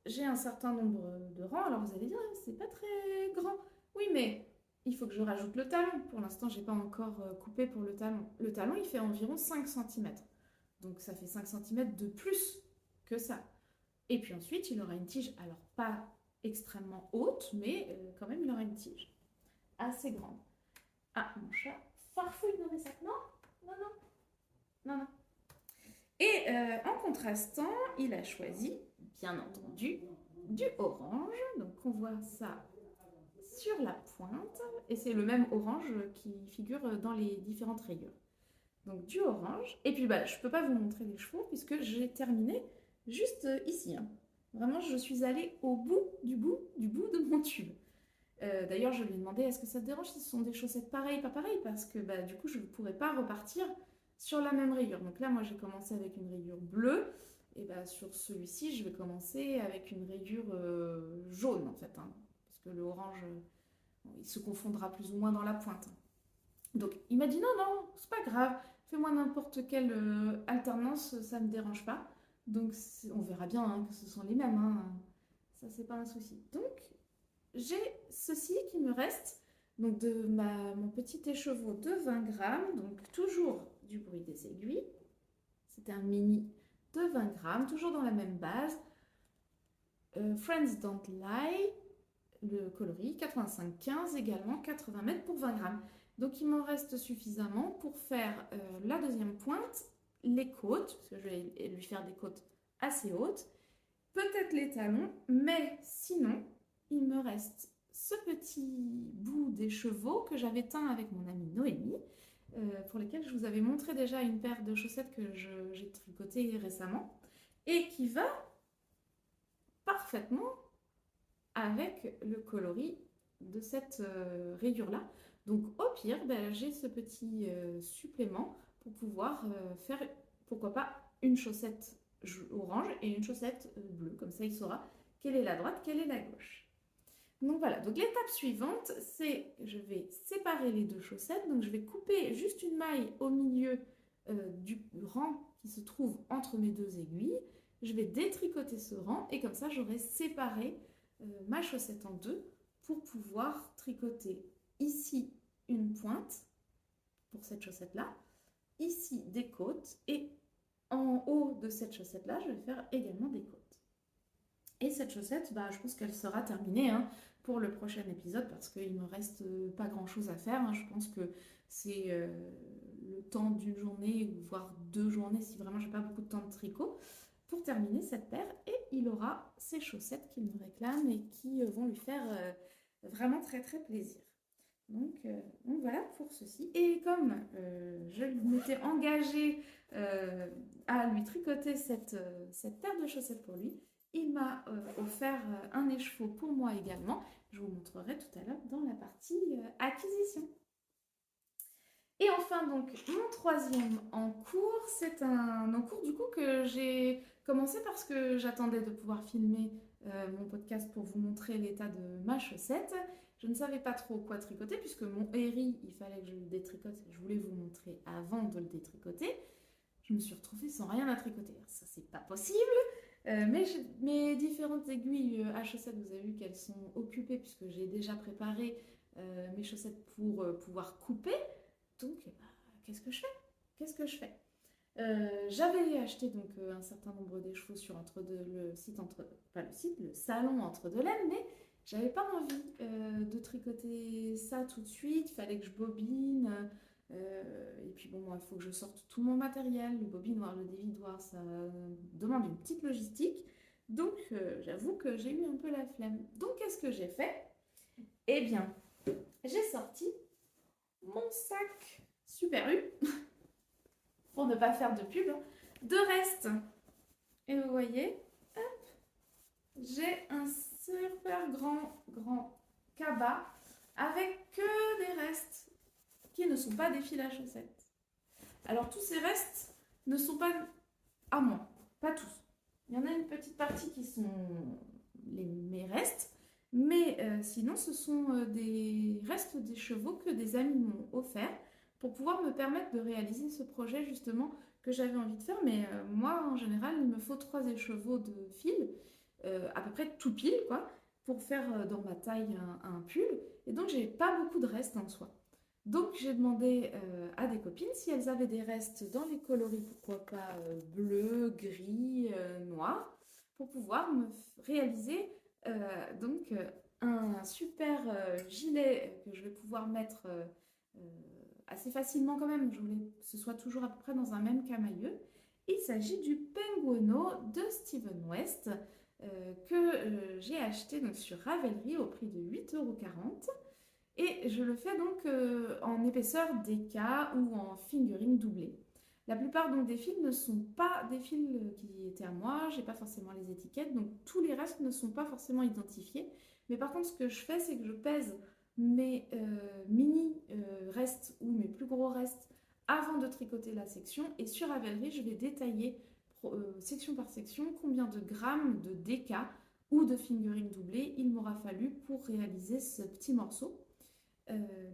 j'ai un certain nombre de rangs. Alors, vous allez dire, c'est pas très grand. Oui, mais il faut que je rajoute le talon. Pour l'instant, j'ai pas encore coupé pour le talon. Le talon, il fait environ 5 cm. Donc, ça fait 5 cm de plus que ça. Et puis ensuite, il aura une tige, alors pas extrêmement haute, mais quand même, il aura une tige assez grande. Ah, mon chat farfouille dans mes sacs. Non. Et en contrastant, il a choisi, bien entendu du orange. Donc on voit ça sur la pointe et c'est le même orange qui figure dans les différentes rayures. Donc du orange. Et puis je ne peux pas vous montrer les chevaux puisque j'ai terminé juste ici. Hein. Vraiment, je suis allée au bout de mon tube. D'ailleurs, je lui ai demandé est-ce que ça te dérange si ce sont des chaussettes pareilles, pas pareilles, parce que du coup, je ne pourrais pas repartir sur la même rayure. Donc là, moi, j'ai commencé avec une rayure bleue. Et sur celui-ci, je vais commencer avec une rayure jaune, en fait. Hein, parce que le orange, il se confondra plus ou moins dans la pointe. Donc, il m'a dit non, c'est pas grave. Fais-moi n'importe quelle alternance, ça ne me dérange pas. Donc, on verra bien hein, que ce sont les mêmes. Hein. Ça, c'est pas un souci. Donc, j'ai ceci qui me reste, donc de mon petit écheveau de 20 grammes, donc toujours du bruit des aiguilles. C'est un mini de 20 grammes, toujours dans la même base. Friends Don't Lie, le coloris 85-15 également, 80 mètres pour 20 grammes. Donc il m'en reste suffisamment pour faire la deuxième pointe, les côtes, parce que je vais lui faire des côtes assez hautes, peut-être les talons, mais sinon, il me reste ce petit bout d'écheveau que j'avais teint avec mon amie Noémie, pour lesquels je vous avais montré déjà une paire de chaussettes que j'ai tricotées récemment, et qui va parfaitement avec le coloris de cette rayure-là. Donc au pire, j'ai ce petit supplément pour pouvoir faire, pourquoi pas, une chaussette orange et une chaussette bleue. Comme ça, il saura quelle est la droite, quelle est la gauche. Donc voilà, donc l'étape suivante, c'est je vais séparer les deux chaussettes. Donc je vais couper juste une maille au milieu du rang qui se trouve entre mes deux aiguilles. Je vais détricoter ce rang et comme ça, j'aurai séparé ma chaussette en deux pour pouvoir tricoter ici une pointe pour cette chaussette-là, ici des côtes et en haut de cette chaussette-là, je vais faire également des côtes. Et cette chaussette, je pense qu'elle sera terminée hein, pour le prochain épisode parce qu'il ne me reste pas grand-chose à faire. Hein. Je pense que c'est le temps d'une journée ou voire 2 journées si vraiment j'ai pas beaucoup de temps de tricot pour terminer cette paire et il aura ces chaussettes qu'il me réclame et qui vont lui faire vraiment très très plaisir. Donc voilà pour ceci. Et comme je m'étais engagée à lui tricoter cette paire de chaussettes pour lui, il m'a offert un écheveau pour moi également. Je vous montrerai tout à l'heure dans la partie acquisition. Et enfin, donc, mon troisième en cours, c'est un en cours du coup que j'ai commencé parce que j'attendais de pouvoir filmer mon podcast pour vous montrer l'état de ma chaussette. Je ne savais pas trop quoi tricoter puisque mon héri, il fallait que je le détricote. Je voulais vous montrer avant de le détricoter. Je me suis retrouvée sans rien à tricoter. Ça, c'est pas possible. Mais mes différentes aiguilles à chaussettes, vous avez vu qu'elles sont occupées puisque j'ai déjà préparé mes chaussettes pour pouvoir couper. Donc, qu'est-ce que je fais? J'avais acheté donc un certain nombre d'écheveaux sur le salon Entre Deux Laines, mais j'avais pas envie de tricoter ça tout de suite. Il fallait que je bobine. Et puis bon, il faut que je sorte tout mon matériel, le bobinoir, le dévidoir, ça demande une petite logistique. Donc, j'avoue que j'ai eu un peu la flemme. Donc, qu'est-ce que j'ai fait? Eh bien, j'ai sorti mon sac Super U, pour ne pas faire de pub, de reste. Et vous voyez, hop, j'ai un super grand cabas avec que des restes qui ne sont pas des fils à chaussettes. Alors tous ces restes ne sont pas à moi, pas tous. Il y en a une petite partie qui sont mes restes, mais sinon ce sont des restes des chevaux que des amis m'ont offert pour pouvoir me permettre de réaliser ce projet justement que j'avais envie de faire. Mais moi en général il me faut 3 écheveaux de fil, à peu près tout pile quoi, pour faire dans ma taille un pull. Et donc j'ai pas beaucoup de restes en soi. Donc j'ai demandé à des copines si elles avaient des restes dans les coloris, pourquoi pas bleu, gris, noir, pour pouvoir me réaliser donc un super gilet que je vais pouvoir mettre assez facilement quand même. Je voulais que ce soit toujours à peu près dans un même camailleux. Il s'agit du Pengueno de Steven West. que j'ai acheté donc, sur Ravelry au prix de 8,40 €. Et je le fais donc en épaisseur DK ou en fingering doublé. La plupart donc, des fils ne sont pas des fils qui étaient à moi, j'ai pas forcément les étiquettes, donc tous les restes ne sont pas forcément identifiés. Mais par contre, ce que je fais, c'est que je pèse mes mini restes ou mes plus gros restes avant de tricoter la section. Et sur Ravelry, je vais détailler section par section combien de grammes de DK ou de fingering doublé il m'aura fallu pour réaliser ce petit morceau.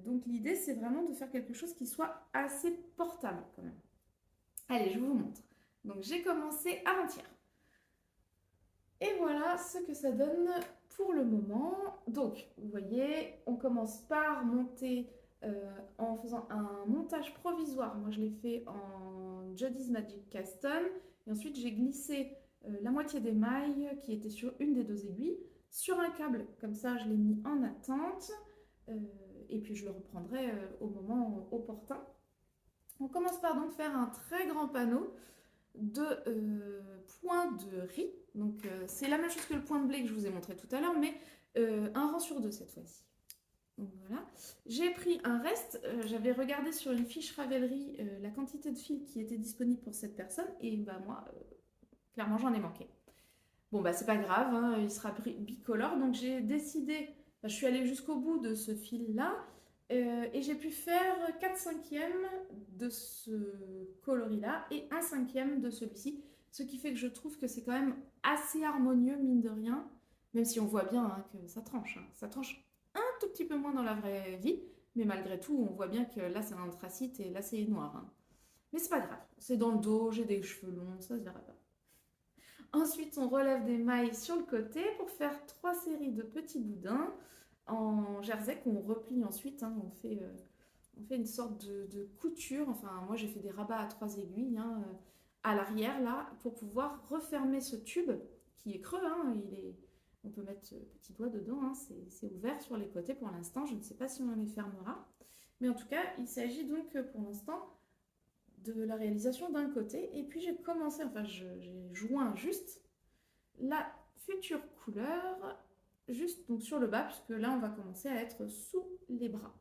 Donc l'idée, c'est vraiment de faire quelque chose qui soit assez portable quand même. Allez, je vous montre. Donc j'ai commencé avant-hier. Et voilà ce que ça donne pour le moment. Donc, vous voyez, on commence par monter en faisant un montage provisoire. Moi, je l'ai fait en Jody's Magic Custom. Et ensuite, j'ai glissé la moitié des mailles qui étaient sur une des deux aiguilles sur un câble. Comme ça, je l'ai mis en attente. Et puis, je le reprendrai au moment opportun. On commence par donc faire un très grand panneau de point de riz. Donc c'est la même chose que le point de blé que je vous ai montré tout à l'heure, mais un rang sur deux cette fois-ci. Donc voilà. J'ai pris un reste, j'avais regardé sur une fiche Ravelry la quantité de fils qui était disponible pour cette personne, et bah moi, clairement j'en ai manqué. Bon bah c'est pas grave, hein, il sera bicolore, donc j'ai décidé, je suis allée jusqu'au bout de ce fil-là, et j'ai pu faire 4/5 de ce coloris-là et 1/5 de celui-ci, ce qui fait que je trouve que c'est quand même assez harmonieux, mine de rien, même si on voit bien hein, que ça tranche. Hein. Ça tranche un tout petit peu moins dans la vraie vie, mais malgré tout, on voit bien que là c'est un anthracite et là c'est noir. Hein. Mais c'est pas grave, c'est dans le dos, j'ai des cheveux longs, ça se verra pas. Ensuite, on relève des mailles sur le côté pour faire 3 séries de petits boudins en jersey qu'on replie ensuite. Hein, on fait une sorte de couture. Enfin, moi, j'ai fait des rabats à 3 aiguilles hein, à l'arrière, là, pour pouvoir refermer ce tube qui est creux. Hein, on peut mettre ce petit doigt dedans. Hein, c'est ouvert sur les côtés pour l'instant. Je ne sais pas si on les fermera. Mais en tout cas, il s'agit donc pour l'instant de la réalisation d'un côté. Et puis, j'ai commencé, enfin, j'ai joint juste la future couleur juste donc sur le bas, puisque là, on va commencer à être sous les bras.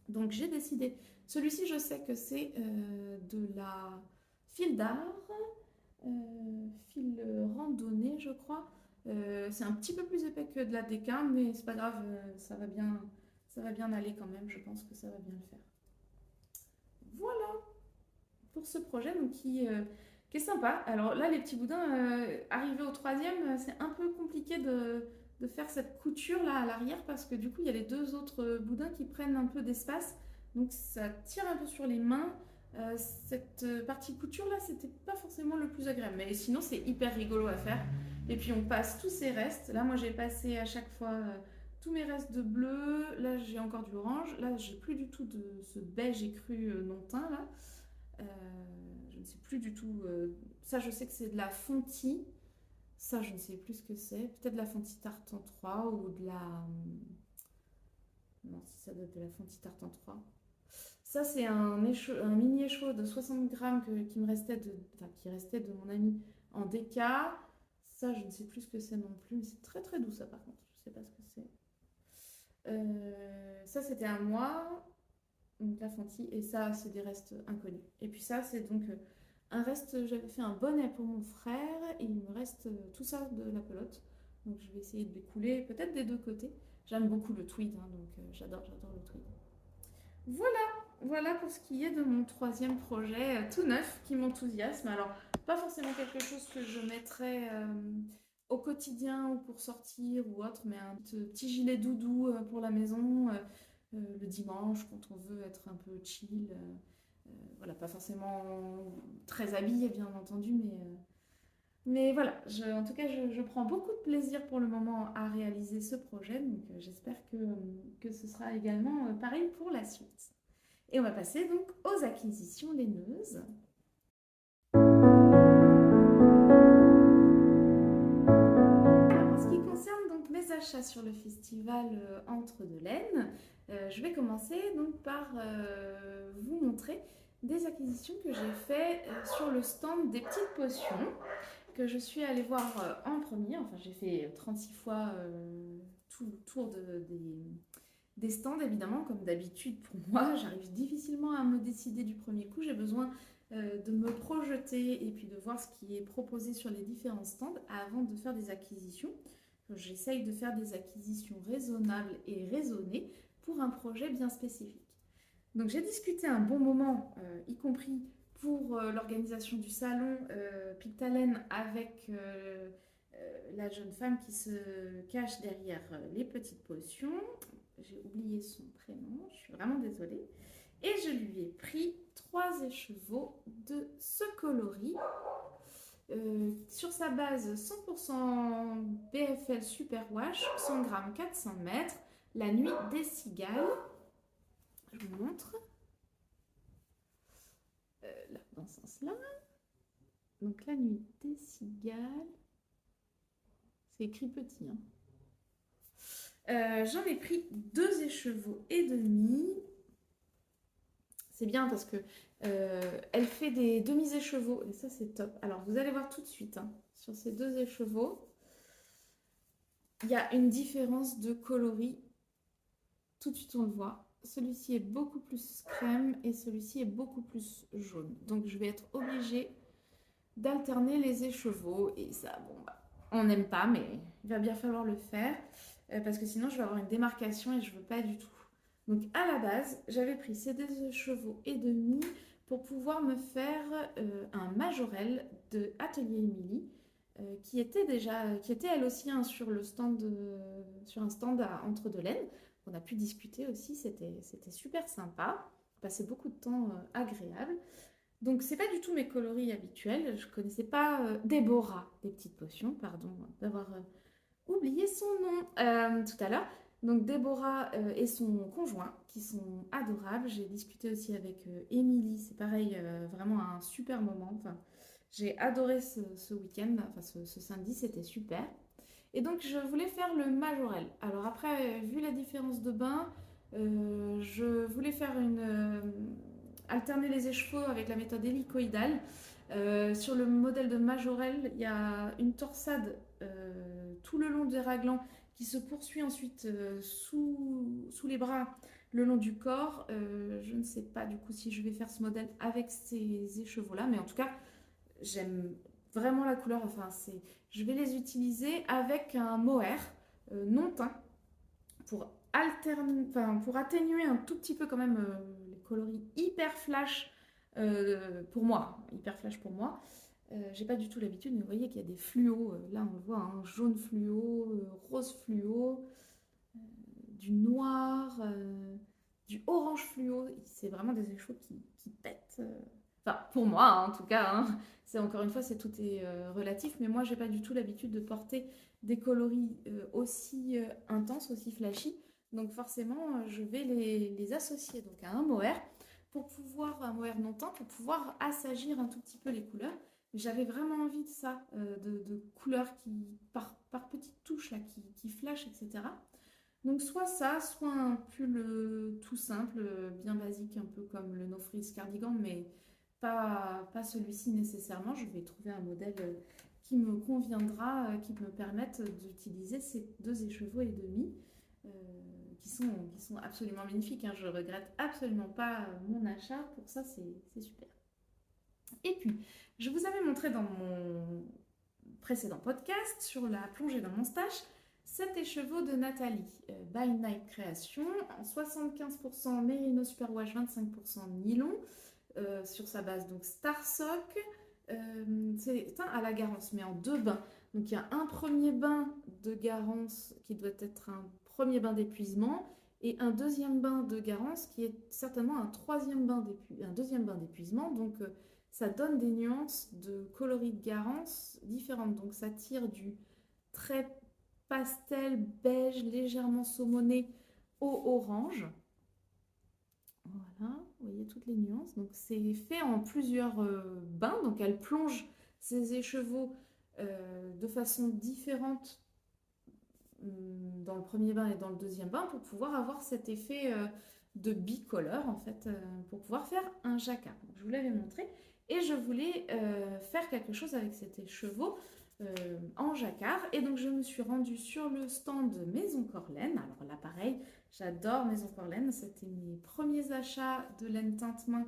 Donc j'ai décidé, celui-ci je sais que c'est de la fil d'art, fil randonnée je crois. C'est un petit peu plus épais que de la DK, mais c'est pas grave, ça va bien aller quand même, je pense que ça va bien le faire. Voilà pour ce projet donc, qui est sympa. Alors là les petits boudins, arrivés au troisième, c'est un peu compliqué de faire cette couture là à l'arrière parce que du coup il y a les deux autres boudins qui prennent un peu d'espace donc ça tire un peu sur les mains. Cette partie couture là c'était pas forcément le plus agréable mais sinon c'est hyper rigolo à faire et puis on passe tous ces restes là moi j'ai passé à chaque fois tous mes restes de bleu, là j'ai encore du orange, là j'ai plus du tout de ce beige écru non teint là. Je ne sais plus du tout, ça je sais que c'est de la Fonty. Ça, je ne sais plus ce que c'est. Peut-être de la Fonty Tartan 3 ou de la... Non, si ça doit être de la Fonty Tartan 3. Ça, c'est un mini écheveau de 60 grammes qui restait de mon ami en DK. Ça, je ne sais plus ce que c'est non plus. Mais c'est très très doux, ça, par contre. Je ne sais pas ce que c'est. Ça, c'était à moi. Donc, la Fonty. Et ça, c'est des restes inconnus. Et puis ça, c'est donc... un reste, j'avais fait un bonnet pour mon frère et il me reste tout ça de la pelote. Donc je vais essayer de les couler peut-être des deux côtés. J'aime beaucoup le tweed, hein, donc j'adore le tweed. Voilà pour ce qui est de mon troisième projet tout neuf qui m'enthousiasme. Alors pas forcément quelque chose que je mettrais au quotidien ou pour sortir ou autre, mais un petit gilet doudou pour la maison le dimanche quand on veut être un peu chill. Voilà, pas forcément très habillée bien entendu, mais voilà, en tout cas je prends beaucoup de plaisir pour le moment à réaliser ce projet, donc j'espère que ce sera également pareil pour la suite. Et on va passer donc aux acquisitions laineuses. Alors en ce qui concerne donc mes achats sur le festival Entre de laine, je vais commencer donc par vous montrer des acquisitions que j'ai fait sur le stand des petites potions que je suis allée voir en premier. Enfin, j'ai fait 36 fois tout le tour des stands, évidemment, comme d'habitude pour moi. J'arrive difficilement à me décider du premier coup. J'ai besoin de me projeter et puis de voir ce qui est proposé sur les différents stands avant de faire des acquisitions. J'essaye de faire des acquisitions raisonnables et raisonnées pour un projet bien spécifique. Donc j'ai discuté un bon moment, y compris pour l'organisation du salon Pictalen avec la jeune femme qui se cache derrière les petites potions. J'ai oublié son prénom, je suis vraiment désolée. Et je lui ai pris 3 écheveaux de ce coloris sur sa base 100% BFL Superwash, 100 g 400 mètres, la nuit des cigales. Je vous montre. Là, dans ce sens-là. Donc la nuit des cigales. C'est écrit petit. Hein. J'en ai pris 2 écheveaux et demi. C'est bien parce que elle fait des demi-écheveaux et ça c'est top. Alors vous allez voir tout de suite hein, sur ces 2 écheveaux, il y a une différence de coloris. Tout de suite on le voit. Celui-ci est beaucoup plus crème et celui-ci est beaucoup plus jaune. Donc je vais être obligée d'alterner les écheveaux et ça, bon bah, on n'aime pas mais il va bien falloir le faire parce que sinon je vais avoir une démarcation et je veux pas du tout. Donc à la base, j'avais pris ces 2 écheveaux et demi pour pouvoir me faire un majorel de Atelier Émilie qui était elle aussi hein, sur le stand sur un stand à Entre-deux-Laines. On a pu discuter aussi, c'était super sympa, passer beaucoup de temps agréable. Donc c'est pas du tout mes coloris habituels, je connaissais pas Déborah des petites potions, pardon d'avoir oublié son nom tout à l'heure. Donc Déborah et son conjoint qui sont adorables. J'ai discuté aussi avec Émilie, c'est pareil, vraiment un super moment. Enfin, j'ai adoré ce week-end, enfin ce samedi, c'était super. Et donc je voulais faire le majorel. Alors après, vu la différence de bain, je voulais faire alterner les écheveaux avec la méthode hélicoïdale. Sur le modèle de majorel, il y a une torsade tout le long des raglans qui se poursuit ensuite sous les bras le long du corps. Je ne sais pas du coup si je vais faire ce modèle avec ces écheveaux-là, mais en tout cas, j'aime vraiment la couleur. Enfin, je vais les utiliser avec un mohair non teint pour pour atténuer un tout petit peu quand même les coloris hyper flash pour moi, hyper flash pour moi. J'ai pas du tout l'habitude, mais vous voyez qu'il y a des fluos. Là, on le voit, hein, jaune fluo, rose fluo, du noir, du orange fluo. C'est vraiment des écheveaux qui pètent. Enfin, pour moi, hein, en tout cas. Hein. C'est encore une fois, tout est relatif, mais moi, j'ai pas du tout l'habitude de porter des coloris aussi intenses, aussi flashy. Donc forcément, je vais les associer donc à un mohair un mohair non teint, pour pouvoir assagir un tout petit peu les couleurs. J'avais vraiment envie de ça, de couleurs par petites touches là, qui flashent, etc. Donc soit ça, soit un pull tout simple, bien basique, un peu comme le No Frills cardigan, mais pas celui-ci nécessairement. Je vais trouver un modèle qui me conviendra, qui me permette d'utiliser ces 2 écheveaux et demi, qui sont absolument magnifiques. Hein. Je regrette absolument pas mon achat. Pour ça, c'est super. Et puis, je vous avais montré dans mon précédent podcast sur la plongée dans mon stash 7 écheveaux de Nathalie, by Night Création, en 75% Merino Superwash, 25% nylon, sur sa base donc Starsock. C'est teint à la Garance, mais en 2 bains. Donc il y a un premier bain de Garance qui doit être un premier bain d'épuisement et un deuxième bain de Garance qui est certainement un deuxième bain d'épuisement. Donc ça donne des nuances de coloris de Garance différentes. Donc ça tire du très pastel, beige, légèrement saumoné au orange. Voilà, vous voyez toutes les nuances. Donc c'est fait en plusieurs bains. Donc elle plonge ses écheveaux de façon différente dans le premier bain et dans le deuxième bain pour pouvoir avoir cet effet de bicolore en fait, pour pouvoir faire un jacquard. Je vous l'avais montré. Et je voulais faire quelque chose avec cet écheveau en jacquard. Et donc, je me suis rendue sur le stand de Maison Corlaine. Alors là, pareil, j'adore Maison Corlaine. C'était mes premiers achats de laine teinte-main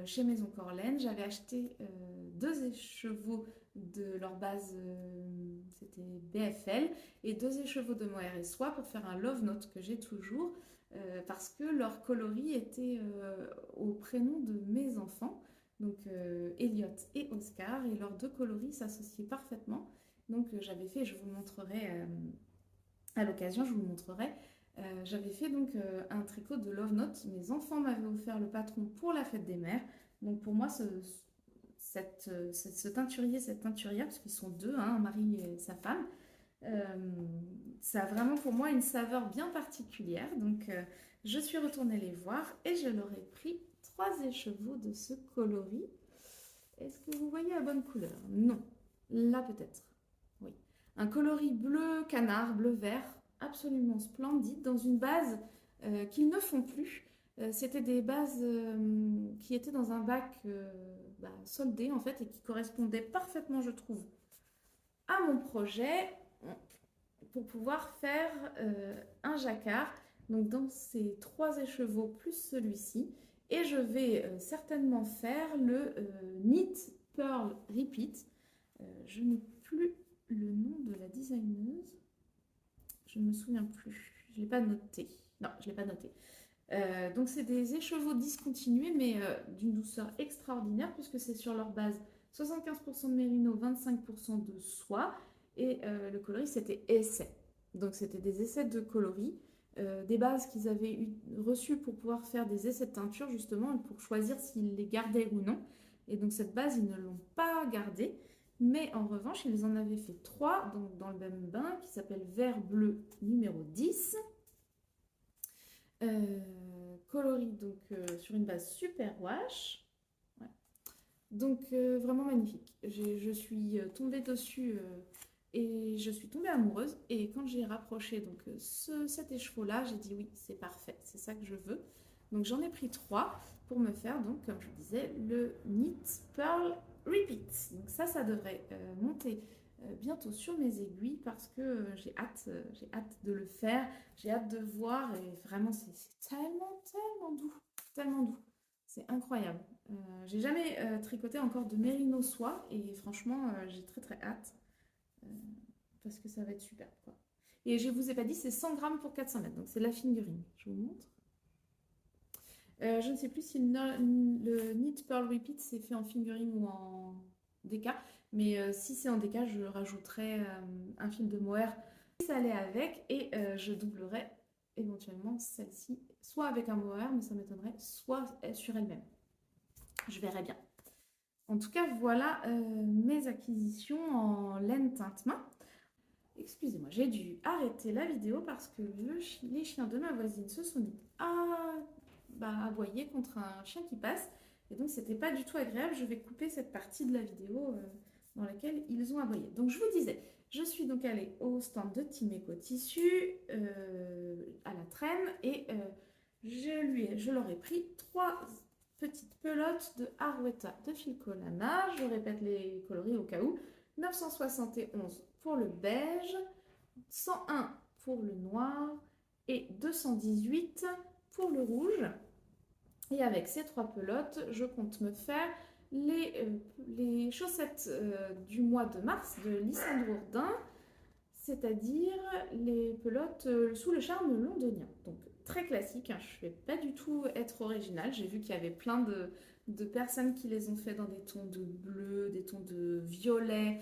chez Maison Corlaine. J'avais acheté 2 écheveaux de leur base, c'était BFL, et 2 écheveaux de mohair et soie pour faire un love note que j'ai toujours, parce que leur coloris était au prénom de mes enfants, donc Elliot et Oscar, et leurs 2 coloris s'associaient parfaitement. Donc j'avais fait, je vous montrerai à l'occasion, je vous montrerai. J'avais fait donc un tricot de Love Note. Mes enfants m'avaient offert le patron pour la fête des mères. Donc pour moi, ce teinturier, cette teinturière, parce qu'ils sont 2, hein, un mari et sa femme, ça a vraiment pour moi une saveur bien particulière. Donc je suis retournée les voir et je leur ai pris 3 écheveaux de ce coloris. Est-ce que vous voyez la bonne couleur? Non. Là peut-être. Oui. Un coloris bleu canard, bleu vert, absolument splendide, dans une base qu'ils ne font plus. C'était des bases qui étaient dans un bac soldé en fait et qui correspondaient parfaitement, je trouve, à mon projet pour pouvoir faire un jacquard. Donc dans ces 3 écheveaux plus celui-ci. Et je vais certainement faire le Knit Pearl Repeat. Je n'ai plus le nom de la designeuse. Je ne me souviens plus. Je ne l'ai pas noté. Non, je ne l'ai pas noté. Donc c'est des écheveaux discontinués, mais d'une douceur extraordinaire, puisque c'est sur leur base 75% de mérino, 25% de soie. Et le coloris, c'était essai. Donc c'était des essais de coloris. Des bases qu'ils avaient reçues pour pouvoir faire des essais de teinture, justement, pour choisir s'ils les gardaient ou non. Et donc cette base, ils ne l'ont pas gardée. Mais en revanche, ils en avaient fait 3 donc dans le même bain, qui s'appelle Vert Bleu numéro 10. Coloris donc sur une base super wash. Ouais. Donc vraiment magnifique. Je suis tombée dessus et je suis tombée amoureuse. Et quand j'ai rapproché donc cet écheveau-là, j'ai dit oui, c'est parfait, c'est ça que je veux. Donc j'en ai pris 3 pour me faire, donc comme je vous disais, le Knit Pearl Repeat. Donc ça devrait monter bientôt sur mes aiguilles parce que j'ai hâte de le faire, j'ai hâte de voir et vraiment c'est tellement doux, c'est incroyable. J'ai jamais tricoté encore de mérino soie et franchement j'ai très hâte parce que ça va être super quoi. Et je vous ai pas dit, c'est 100 grammes pour 400 mètres, donc c'est de la fingering. Je vous montre. Je ne sais plus si le Knit Pearl Repeat c'est fait en fingering ou en DK, mais si c'est en DK, je rajouterai un fil de mohair si ça allait avec et je doublerai éventuellement celle-ci, soit avec un mohair, mais ça m'étonnerait, soit sur elle-même. Je verrai bien. En tout cas, voilà mes acquisitions en laine teinte-main. Excusez-moi, j'ai dû arrêter la vidéo parce que les chiens de ma voisine se sont mis à aboyer contre un chien qui passe. Et donc, c'était pas du tout agréable. Je vais couper cette partie de la vidéo dans laquelle ils ont aboyé. Donc, je vous disais, je suis donc allée au stand de Timeco Tissu à la Traîne et je leur ai pris 3 petites pelotes de Arwetta de Filcolana. Je répète les coloris au cas où. 971 pour le beige, 101 pour le noir et 218 pour le rouge. Et avec ces 3 pelotes, je compte me faire les chaussettes du mois de mars de Lysandre Ourdin, c'est-à-dire les pelotes sous le charme londonien. Donc très classique, hein, je ne vais pas du tout être originale. J'ai vu qu'il y avait plein de personnes qui les ont fait dans des tons de bleu, des tons de violet,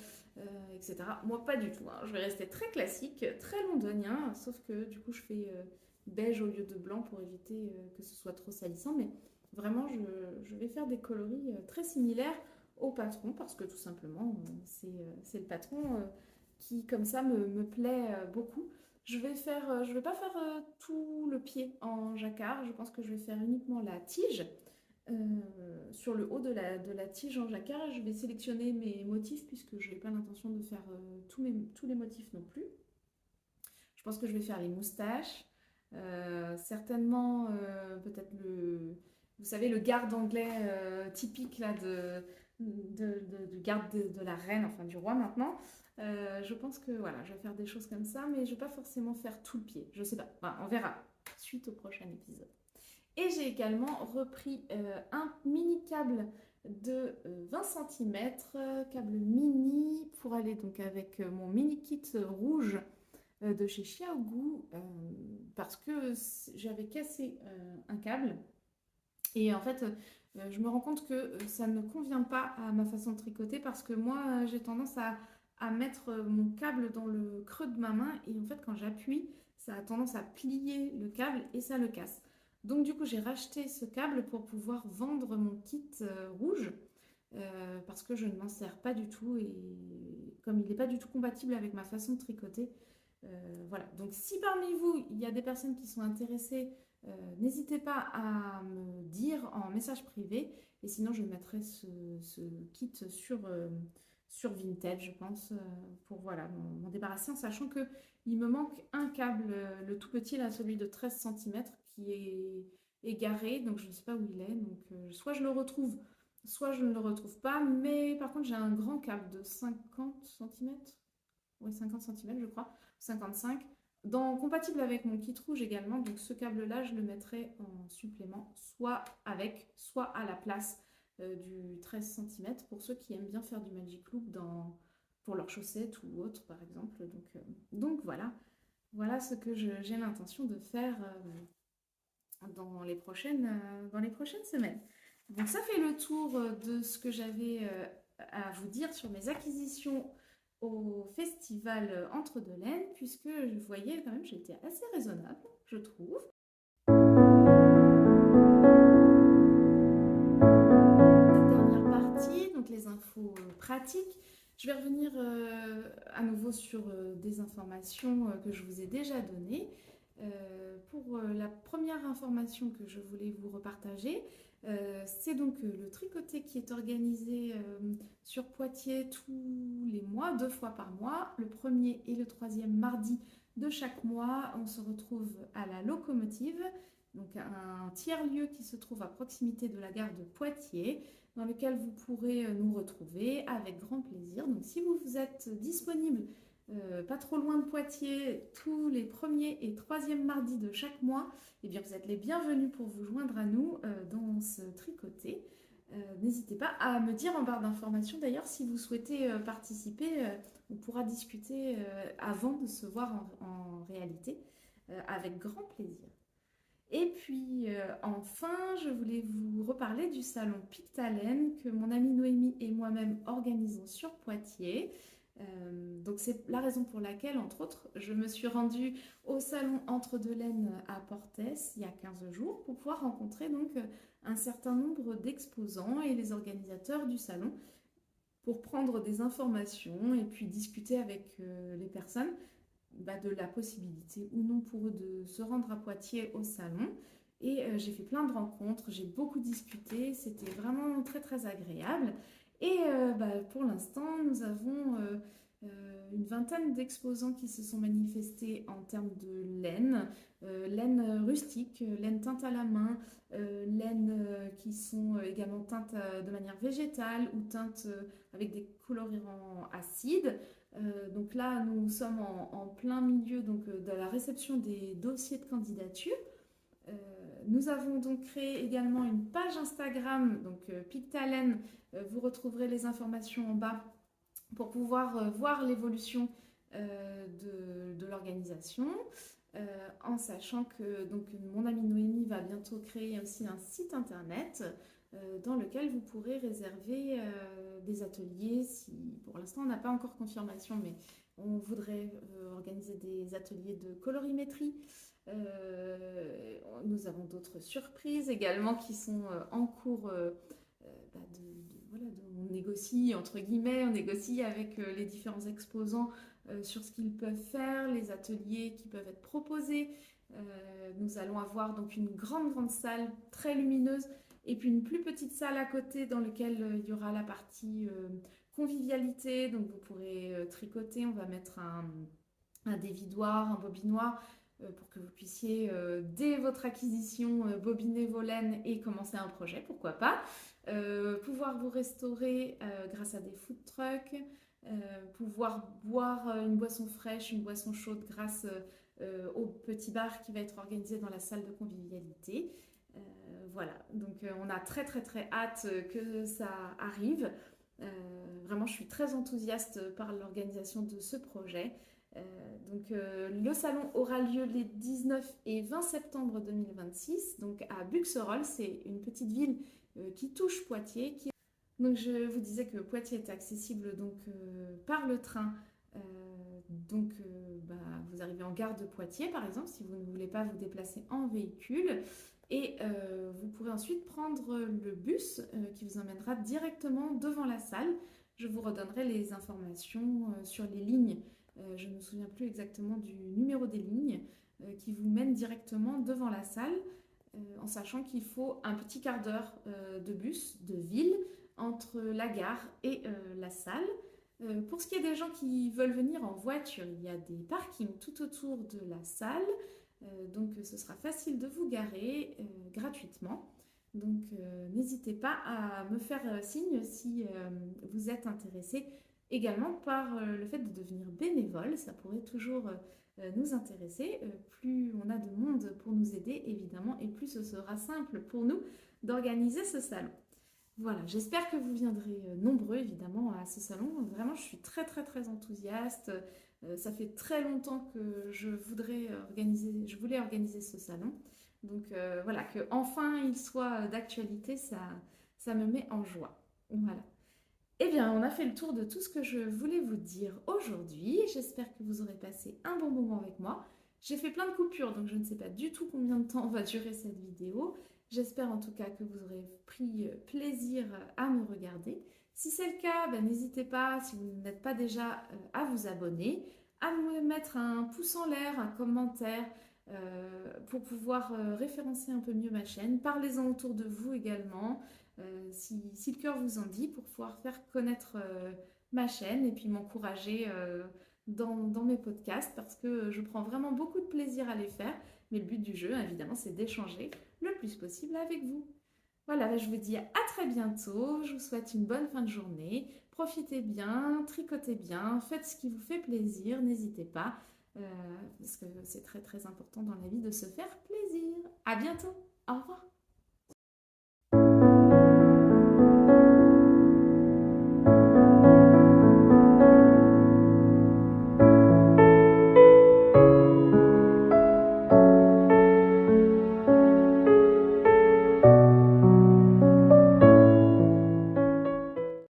etc. Moi, pas du tout. Hein. Je vais rester très classique, très londonien, sauf que du coup, je fais beige au lieu de blanc pour éviter que ce soit trop salissant. Mais vraiment, je vais faire des coloris très similaires au patron parce que tout simplement, c'est le patron qui, comme ça, me plaît beaucoup. Je vais pas faire tout le pied en jacquard. Je pense que je vais faire uniquement la tige. Sur le haut de la tige en jacquard, je vais sélectionner mes motifs puisque je n'ai pas l'intention de faire tous les motifs non plus. Je pense que je vais faire les moustaches, certainement peut-être vous savez, le garde anglais typique là, de garde de la reine, enfin du roi maintenant. Je pense que voilà, je vais faire des choses comme ça, mais je vais pas forcément faire tout le pied. Je sais pas. Enfin, on verra suite au prochain épisode. Et j'ai également repris un mini câble de 20 cm, câble mini pour aller donc avec mon mini kit rouge de chez Xiaogu parce que j'avais cassé un câble et en fait je me rends compte que ça ne convient pas à ma façon de tricoter parce que moi j'ai tendance à mettre mon câble dans le creux de ma main et en fait quand j'appuie ça a tendance à plier le câble et ça le casse. Donc du coup j'ai racheté ce câble pour pouvoir vendre mon kit rouge parce que je ne m'en sers pas du tout et comme il n'est pas du tout compatible avec ma façon de tricoter, voilà. Donc si parmi vous, il y a des personnes qui sont intéressées, n'hésitez pas à me dire en message privé et sinon je mettrai ce kit sur Vinted, je pense, pour voilà, m'en débarrasser en sachant que il me manque un câble, le tout petit, là, celui de 13 cm qui est égaré, donc je ne sais pas où il est. Donc soit je le retrouve, soit je ne le retrouve pas. Mais par contre, j'ai un grand câble de 50 cm. Oui, 50 cm, je crois. 55. Compatible avec mon kit rouge également. Donc ce câble-là, je le mettrai en supplément, soit avec, soit à la place du 13 cm pour ceux qui aiment bien faire du Magic Loop pour leurs chaussettes ou autres, par exemple. Donc voilà. Voilà ce que j'ai l'intention de faire dans les prochaines semaines. Donc ça fait le tour de ce que j'avais à vous dire sur mes acquisitions au festival Entre deux Laines, puisque vous voyez quand même j'étais assez raisonnable, je trouve. La dernière partie, donc les infos pratiques. Je vais revenir à nouveau sur des informations que je vous ai déjà données. Pour la première information que je voulais vous repartager, c'est donc le tricoté qui est organisé sur Poitiers tous les mois, 2 fois par mois, le premier et le troisième mardi de chaque mois. On se retrouve à la Locomotive, donc un tiers-lieu qui se trouve à proximité de la gare de Poitiers, dans lequel vous pourrez nous retrouver avec grand plaisir. Donc si vous êtes disponible pas trop loin de Poitiers, tous les premiers et troisièmes mardis de chaque mois, eh bien vous êtes les bienvenus pour vous joindre à nous dans ce tricoté. N'hésitez pas à me dire en barre d'informations d'ailleurs si vous souhaitez participer. On pourra discuter avant de se voir en réalité avec grand plaisir. Et puis enfin, je voulais vous reparler du salon Pictalen que mon amie Noémie et moi-même organisons sur Poitiers. Donc c'est la raison pour laquelle, entre autres, je me suis rendue au salon Entre deux Laines à Portès il y a 15 jours pour pouvoir rencontrer donc un certain nombre d'exposants et les organisateurs du salon pour prendre des informations et puis discuter avec les personnes de la possibilité ou non pour eux de se rendre à Poitiers au salon. Et j'ai fait plein de rencontres, j'ai beaucoup discuté, c'était vraiment très très agréable. Et pour l'instant, nous avons une vingtaine d'exposants qui se sont manifestés en termes de laine, laine rustique, laine teinte à la main, laine qui sont également teintes de manière végétale ou teintes avec des colorants acides. Donc là, nous sommes en plein milieu donc, de la réception des dossiers de candidature. Nous avons donc créé également une page Instagram, donc Pictalen. Vous retrouverez les informations en bas pour pouvoir voir l'évolution de l'organisation. En sachant que donc, mon amie Noémie va bientôt créer aussi un site internet dans lequel vous pourrez réserver des ateliers. Pour l'instant, on n'a pas encore confirmation, mais on voudrait organiser des ateliers de colorimétrie. Nous avons d'autres surprises également qui sont en cours. Voilà, on négocie, entre guillemets, on négocie avec les différents exposants sur ce qu'ils peuvent faire, les ateliers qui peuvent être proposés. Nous allons avoir donc une grande salle très lumineuse et puis une plus petite salle à côté dans laquelle il y aura la partie convivialité. Donc vous pourrez tricoter, on va mettre un dévidoir, un bobinoir pour que vous puissiez, dès votre acquisition, bobiner vos laines et commencer un projet, pourquoi pas. pouvoir vous restaurer grâce à des food trucks, pouvoir boire une boisson fraîche, une boisson chaude grâce au petit bar qui va être organisé dans la salle de convivialité. Euh, voilà, donc on a très très très hâte que ça arrive. Euh, Vraiment, je suis très enthousiaste par l'organisation de ce projet. Le salon aura lieu les 19 et 20 septembre 2026, donc à Buxerolles, c'est une petite ville qui touche Poitiers. Donc je vous disais que Poitiers est accessible par le train. Euh, bah, vous arrivez en gare de Poitiers par exemple si vous ne voulez pas vous déplacer en véhicule. Et vous pourrez ensuite prendre le bus qui vous emmènera directement devant la salle. Je vous redonnerai les informations sur les lignes. Je ne me souviens plus exactement du numéro des lignes qui vous mènent directement devant la salle, en sachant qu'il faut un petit quart d'heure de bus de ville entre la gare et la salle. Pour ce qui est des gens qui veulent venir en voiture, il y a des parkings tout autour de la salle. Donc ce sera facile de vous garer gratuitement. Donc n'hésitez pas à me faire signe si vous êtes intéressé également par le fait de devenir bénévole. Ça pourrait toujours nous intéresser. Plus on a de monde pour nous aider, évidemment, et plus ce sera simple pour nous d'organiser ce salon. Voilà, j'espère que vous viendrez nombreux évidemment à ce salon. Vraiment, je suis très très très enthousiaste. Ça fait très longtemps que je voulais organiser ce salon. Donc voilà, que enfin il soit d'actualité, ça me met en joie. Voilà. Eh bien, on a fait le tour de tout ce que je voulais vous dire aujourd'hui. J'espère que vous aurez passé un bon moment avec moi. J'ai fait plein de coupures, donc je ne sais pas du tout combien de temps va durer cette vidéo. J'espère en tout cas que vous aurez pris plaisir à me regarder. Si c'est le cas, ben, n'hésitez pas, si vous n'êtes pas déjà, à vous abonner, à me mettre un pouce en l'air, un commentaire pour pouvoir référencer un peu mieux ma chaîne. Parlez-en autour de vous également, si le cœur vous en dit, pour pouvoir faire connaître ma chaîne et puis m'encourager dans mes podcasts parce que je prends vraiment beaucoup de plaisir à les faire. Mais le but du jeu, évidemment, c'est d'échanger le plus possible avec vous. Voilà, je vous dis à très bientôt. Je vous souhaite une bonne fin de journée. Profitez bien, tricotez bien, faites ce qui vous fait plaisir, n'hésitez pas, parce que c'est très très important dans la vie de se faire plaisir. À bientôt. Au revoir.